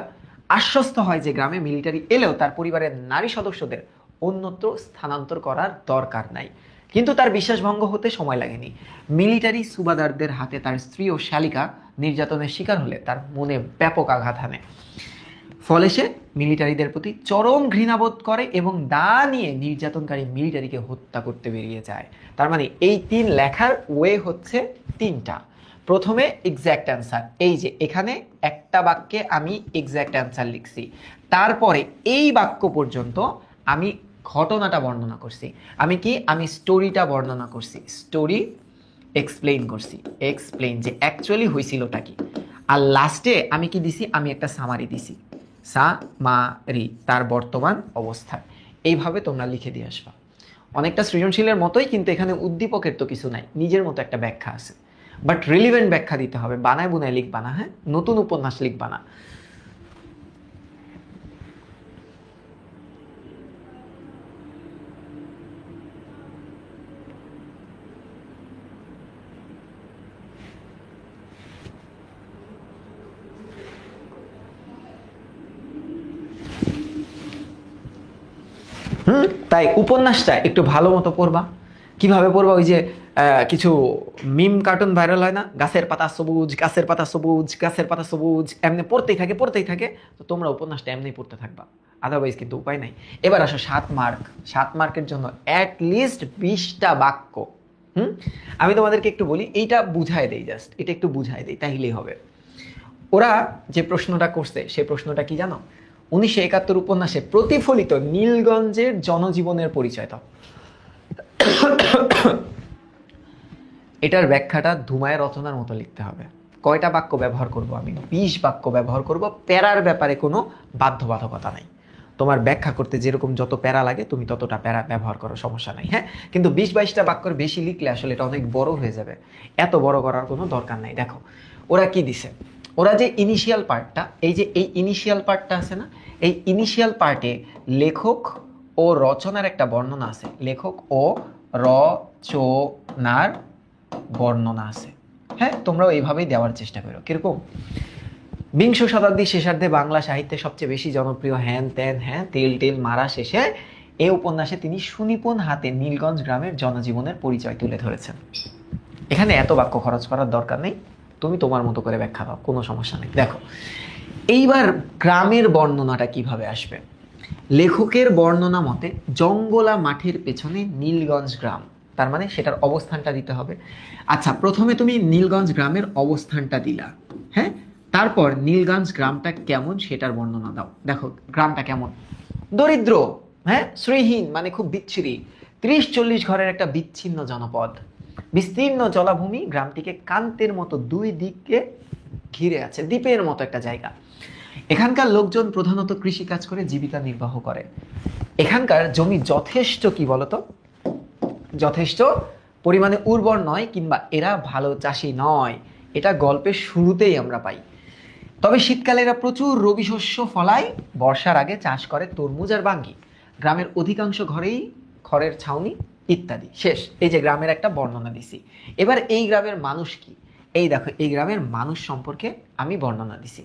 আশ্বস্ত হয় যে গ্রামে মিলিটারি এলেও তার পরিবারের নারী সদস্যদের অন্যত্র স্থানান্তর করার দরকার নাই। কিন্তু তার বিশ্বাসভঙ্গ হতে সময় লাগেনি। মিলিটারি সুবাদারদের হাতে তার স্ত্রী ও শালিকা নির্যাতনের শিকার হলে তার মনে ব্যাপক আঘাত হানে। ফলে সে মিলিটারিদের প্রতি চরম ঘৃণাবোধ করে এবং দা নিয়ে নির্যাতনকারী মিলিটারিকে হত্যা করতে বেরিয়ে যায়। তার মানে এই 3 লেখার ওয়ে হচ্ছে 3টা। প্রথমে এক্স্যাক্ট অ্যান্সার, এই যে এখানে একটা বাক্যে আমি এক্স্যাক্ট অ্যান্সার লিখছি, তারপরে এই বাক্য পর্যন্ত আমি ঘটনাটা বর্ণনা করছি। আমি স্টোরিটা বর্ণনা করছি, স্টোরি এক্সপ্লেইন করছি, এক্সপ্লেইন যে অ্যাকচুয়ালি হয়েছিলটা কি। আর লাস্টে আমি কি দিছি, আমি একটা সামারি দিছি, সামারি, তার বর্তমান অবস্থা। এইভাবে তোমরা লিখে দিয়ে আসবা। অনেকটা সৃজনশীলের মতোই, কিন্তু এখানে উদ্দীপকের তো কিছু নাই, নিজের মতো একটা ব্যাখ্যা আছে, বাট রিলিভেন্ট ব্যাখ্যা দিতে হবে। বানায় বুনায় লিখবা না, হ্যাঁ, নতুন উপন্যাস লিখবা না। তাই উপন্যাসটা একটু ভালো মতো পড়বা। কিভাবে পড়বা? ওই যে কিছু মিম কার্টুন ভাইরাল হয় না, গাছের পাতা সবুজ, গাছের পাতা সবুজ, গাছের পাতা সবুজ, এমনি পড়তেই থাকে পড়তেই থাকে। তো তোমরা উপন্যাসটা এমনি পড়তে থাকবা, আদারওয়াইজ কিন্তু উপায় নাই। এবার আসো 7 মার্ক। 7 মার্কের জন্য অ্যাটলিস্ট 20টা বাক্য। আমি তোমাদেরকে একটু বলি, এইটা বুঝাই দেই, জাস্ট এটা একটু বুঝাই দেই, তাইলেই হবে। ওরা যে প্রশ্নটা করছে সেই প্রশ্নটা কি জানো? 1971 উপন্যাসে প্রতিফলিত নীলগঞ্জের জনজীবনের পরিচয় দাও। এটার ব্যাখ্যাটা ধুমায় রচনার মতো লিখতে হবে। কয়টা বাক্য ব্যবহার করব আমি? 20 বাক্য ব্যবহার করব। প্যারার ব্যাপারে কোনো বাধ্যবাধকতা নাই। তোমার ব্যাখ্যা করতে যেরকম যত প্যারা লাগে তুমি ততটা প্যারা ব্যবহার করো, সমস্যা নাই। হ্যাঁ, কিন্তু 20-22টা বাক্যর বেশি লিখলে আসলে এটা অনেক বড় হয়ে যাবে, এত বড় করার কোনো দরকার নাই। দেখো ওরা কি দিছে, ওরা যে ইনিশিয়াল পার্টটা, এই যে এই ইনিশিয়াল পার্টটা আছে না, এই ইনিশিয়াল পার্টে লেখক ও রচনার একটা বর্ণনা আছে, লেখক ও রচনার বর্ণনা আছে। হ্যাঁ, তোমরাও এইভাবেই দেওয়ার চেষ্টা করো। কিরকম? 20 শতাব্দীর শেষার্ধে বাংলা সাহিত্যে সবচেয়ে বেশি জনপ্রিয় হ্যান ত্যান, হ্যাঁ, তেল টেল মারা শেষে এই উপন্যাসে তিনি সুনিপুণ হাতে নীলগঞ্জ গ্রামের জনজীবনের পরিচয় তুলে ধরেছেন। এখানে এত বাক্য খরচ করার দরকার নেই, তুমি তোমার মতো করে ব্যাখ্যা দাও, কোনো সমস্যা নেই। দেখো এইবার গ্রামের বর্ণনাটা কিভাবে আসবে। লেখকের বর্ণনা মতে জঙ্গলা মাঠের পেছনে নীলগঞ্জ গ্রাম, তার মানে সেটার অবস্থানটা দিতে হবে। আচ্ছা, প্রথমে তুমি নীলগঞ্জ গ্রামের অবস্থানটা দিলা, হ্যাঁ, তারপর নীলগঞ্জ গ্রামটা কেমন সেটার বর্ণনা দাও। দেখো গ্রামটা কেমন, দরিদ্র, হ্যাঁ, শ্রীহীন মানে খুব বিচ্ছিরি, 30-40 ঘরের একটা বিচ্ছিন্ন জনপদ, বিস্তীর্ণ জলাভূমি, গ্রামটিকে কান্তের মতো দুই দিকে ঘিরে আছে, দ্বীপের মতো একটা জায়গা। এখানকার লোকজন প্রধানত কৃষিকাজ করে জীবিকা নির্বাহ করে। এখানকার জমি যথেষ্ট, কি বলতো, যথেষ্ট পরিমাণে উর্বর নয়, কিংবা এরা ভালো চাষি নয়, এটা গল্পের শুরুতেই আমরা পাই। তবে শীতকালে এরা প্রচুর রবি শস্য ফলায়, বর্ষার আগে চাষ করে তরমুজ আর বাঙ্গি। গ্রামের অধিকাংশ ঘরেই খড়ের ছাউনি ইত্যাদি। শেষ। এই যে গ্রামের একটা বর্ণনা দিছি। এবার এই গ্রামের মানুষ কি, এই দেখো এই গ্রামের মানুষ সম্পর্কে আমি বর্ণনা দিছি।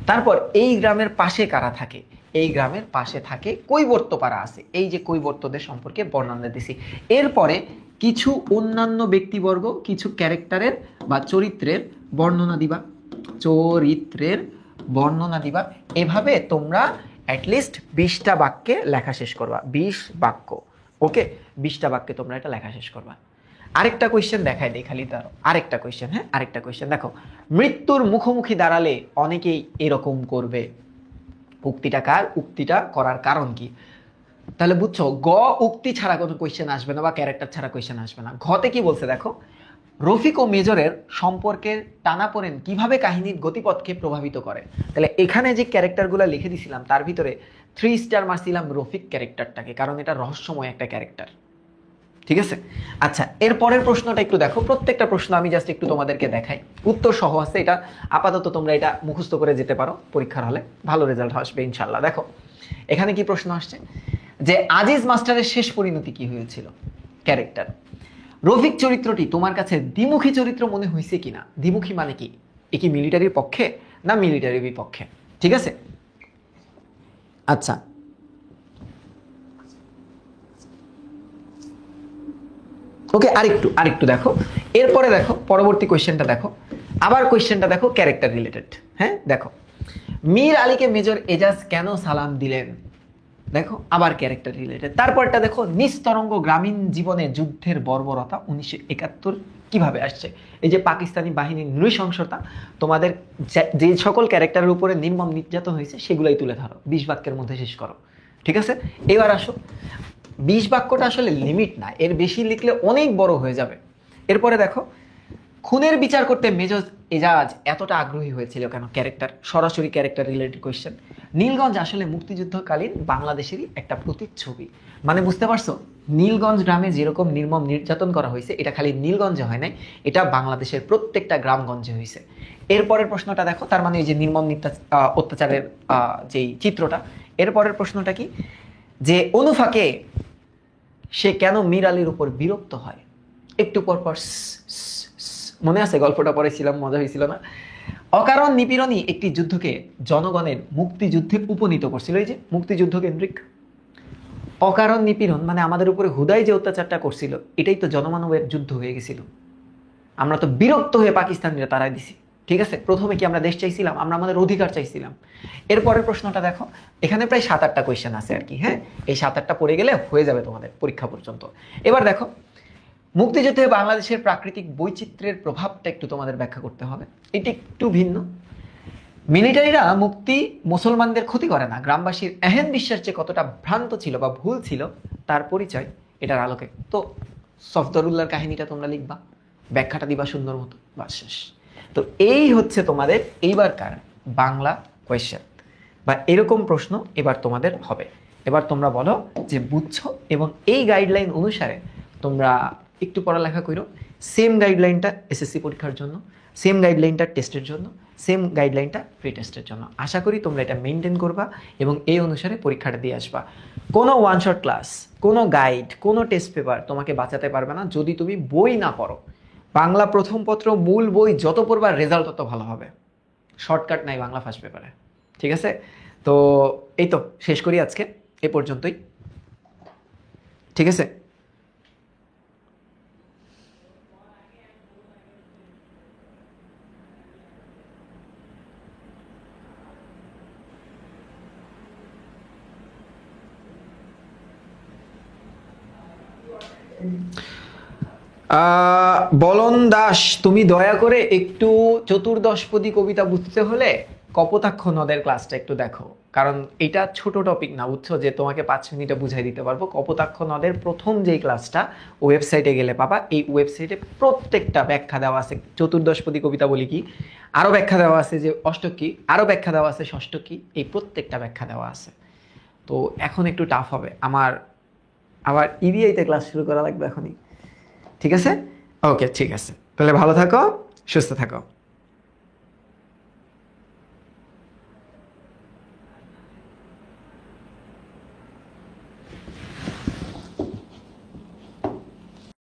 তারপর এই গ্রামের পাশে কারা থাকে, এই গ্রামের পাশে থাকে কৈবর্ত পাড়া আছে, এই যে কৈবর্তদের সম্পর্কে বর্ণনা দিছি। এরপরে কিছু অন্যান্য ব্যক্তিবর্গ, কিছু ক্যারেক্টারের বা চরিত্রের বর্ণনা দিবা, চরিত্রের বর্ণনা দিবা। এভাবে তোমরা অ্যাটলিস্ট 20টা বাক্যে লেখা শেষ করবা। 20 বাক্য, ওকে, 20টা বাক্যে তোমরা এটা লেখা শেষ করবা। আরেকটা কোয়েশ্চেন দেখায় দেই খালি, তার আরেকটা কোয়েশ্চেন, হ্যাঁ, আরেকটা কোয়েশ্চেন দেখো। মৃত্যুর মুখোমুখি দাঁড়ালে অনেকেই এরকম করবে, উক্তিটা কার? উক্তিটা করার কারণ কি? তাহলে বুঝছো, গ উক্তি ছাড়া কোনো কোয়েশ্চেন আসবে না, বা ক্যারেক্টার ছাড়া কোয়েশ্চেন আসবে না। ঘতে কি বলছে দেখো, রফিক ও মেজরের সম্পর্কের টানাপোড়েন কিভাবে কাহিনীর গতিপথকে প্রভাবিত করে। তাহলে এখানে যে ক্যারেক্টারগুলো লিখে দিছিলাম তার ভিতরে 3 স্টার মারছিলাম রফিক ক্যারেক্টারটাকে, কারণ এটা রহস্যময় একটা ক্যারেক্টার। ঠিক আছে, আচ্ছা এর পরের প্রশ্নটা একটু দেখো। প্রত্যেকটা প্রশ্ন আমি জাস্ট একটু তোমাদেরকে দেখাই, উত্তর সহ আছে, এটা আপাতত তোমরা এটা মুখস্থ করে যেতে পারো, পরীক্ষার হলে ভালো রেজাল্ট আসবে ইনশাল্লাহ। দেখো এখানে কি প্রশ্ন আসছে, যে আজিজ মাস্টারের শেষ পরিণতি কি হয়েছিল। ক্যারেক্টার, রফিক চরিত্রটি তোমার কাছে দ্বিমুখী চরিত্র মনে হয়েছে কিনা। দ্বিমুখী মানে কি, এ কি মিলিটারির পক্ষে না মিলিটারির বিপক্ষে। ঠিক আছে, আচ্ছা ওকে, আরেকটু দেখো। এরপরে দেখো পরবর্তী কোয়েশ্চেনটা দেখো, আবার কোয়েশ্চেনটা দেখো ক্যারেক্টার রিলেটেড। হ্যাঁ দেখো, মীর আলীকে মেজর এজাজ কেন সালাম দিলেন। দেখো আবার ক্যারেক্টার রিলেটেড। তারপরটা দেখো, নিস্তরঙ্গ গ্রামীণ জীবনে যুদ্ধের বর্বরতা 1971 কিভাবে আসছে। এই যে পাকিস্তানি বাহিনীর নৃশংসতা, তোমাদের যে সকল ক্যারেক্টারের উপরে নির্মম নির্যাতন হয়েছে সেগুলোই তুলে ধরো, 20 বাক্যের মধ্যে শেষ করো। ঠিক আছে, এবার আসো, 20 বাক্যটা আসলে লিমিট না, এর বেশি লিখলে অনেক বড় হয়ে যাবে। এরপরে দেখো, খুনের বিচার করতে মেজর এজাজ এতটা আগ্রহী হয়েছিল কেন। ক্যারেক্টার, সরাসরি ক্যারেক্টার রিলেটেড কোয়েশ্চেন। নীলগঞ্জ আসলে মুক্তিযুদ্ধকালীন বাংলাদেশেরই একটা প্রতিচ্ছবি, মানে বুঝতে পারছো, নীলগঞ্জ গ্রামে যেরকম নির্মম নির্যাতন করা হয়েছে এটা খালি নীলগঞ্জে হয় নাই, এটা বাংলাদেশের প্রত্যেকটা গ্রামগঞ্জে হয়েছে। এরপরের প্রশ্নটা দেখো, তার মানে এই যে নির্মম অত্যাচারের যেই চিত্রটা। এরপরের প্রশ্নটা কি, যে অনুফাকে সে কেন মীর আলীর উপর বিরক্ত হয়। একটু পরপর মনে আছে, গল্পটা পড়েছিলাম, মজা হয়েছিল না। অকারণ নিপীড়নই একটি যুদ্ধকে জনগণের মুক্তিযুদ্ধে উপনীত করছিল। এই যে মুক্তিযুদ্ধ কেন্দ্রিক অকারণ নিপীড়ন, মানে আমাদের উপরে হুদাই যে অত্যাচারটা করছিল এটাই তো জনমানবের যুদ্ধ হয়ে গেছিল। আমরা তো বিরক্ত হয়ে পাকিস্তানিরা তারাই দিছি। ঠিক আছে, প্রথমে কি আমরা দেশ চাইছিলাম, আমরা আমাদের অধিকার চাইছিলাম। এরপরের প্রশ্নটা দেখো, এখানে প্রায় 7-8টা কোয়েশ্চেন আছে আর কি। হ্যাঁ, এই 7-8টা পড়ে গেলে হয়ে যাবে তোমাদের পরীক্ষা পর্যন্ত। এবার দেখো, মুক্তিযুদ্ধে বাংলাদেশের প্রাকৃতিক বৈচিত্র্যের প্রভাবটা একটু তোমাদের ব্যাখ্যা করতে হবে। এটি একটু ভিন্ন। মিলিটারিরা মুক্তি মুসলমানদের ক্ষতি করে না, গ্রামবাসীর এহেন বিশ্বাস যে কতটা ভ্রান্ত ছিল বা ভুল ছিল তার পরিচয় এটার আলোকে। তো সফদরুল্লাহর কাহিনীটা তোমরা লিখবা, ব্যাখ্যাটা দিবা সুন্দর মতো, বাস শেষ। তো এই হচ্ছে তোমাদের এইবারকার বাংলা কোয়েশ্চেন বা এরকম প্রশ্ন এবার তোমাদের হবে। এবার তোমরা বলো যে বুঝছো, এবং এই গাইডলাইন অনুসারে তোমরা একটু পড়ালেখা করো। সেম গাইডলাইনটা এসএসসি পরীক্ষার জন্য, সেম গাইডলাইনটা টেস্টের জন্য, সেম গাইডলাইনটা প্রি টেস্টের জন্য। আশা করি তোমরা এটা মেনটেন করবা এবং এই অনুসারে পরীক্ষাটা দিয়ে আসবা। কোনো ওয়ান শট ক্লাস, কোনো গাইড, কোনো টেস্ট পেপার তোমাকে বাঁচাতে পারবে না যদি তুমি বই না পড়ো। বাংলা প্রথম পত্র মূল বই যত পড়বা রেজাল্ট তত ভালো হবে। শর্টকাট নাই বাংলা ফার্স্ট পেপারে। ঠিক আছে, তো এই তো শেষ করি আজকে এ পর্যন্তই। ঠিক আছে, বলন দাস, তুমি দয়া করে একটু চতুর্দশপদী কবিতা বুঝতে হলে কপোতাক্ষ নদের ক্লাসটা একটু দেখো, কারণ এটা ছোট টপিক না, বুঝছো, যে তোমাকে 5 মিনিটে বুঝাই দিতে পারবো। কপোতাক্ষ নদের প্রথম যেই ক্লাসটা ওয়েবসাইটে গেলে পাবা, এই ওয়েবসাইটে প্রত্যেকটা ব্যাখ্যা দেওয়া আছে। চতুর্দশপদী কবিতা বলি কি, আরও ব্যাখ্যা দেওয়া আছে যে অষ্টক কি, আরও ব্যাখ্যা দেওয়া আছে ষষ্ঠ কি, এই প্রত্যেকটা ব্যাখ্যা দেওয়া আছে। তো এখন একটু টাফ হবে আমার, আবার ইবিআইতে ক্লাস শুরু করা লাগবে এখনই। ঠিক আছে, ওকে ঠিক আছে, তাহলে ভালো থাকো, সুস্থ থাকো।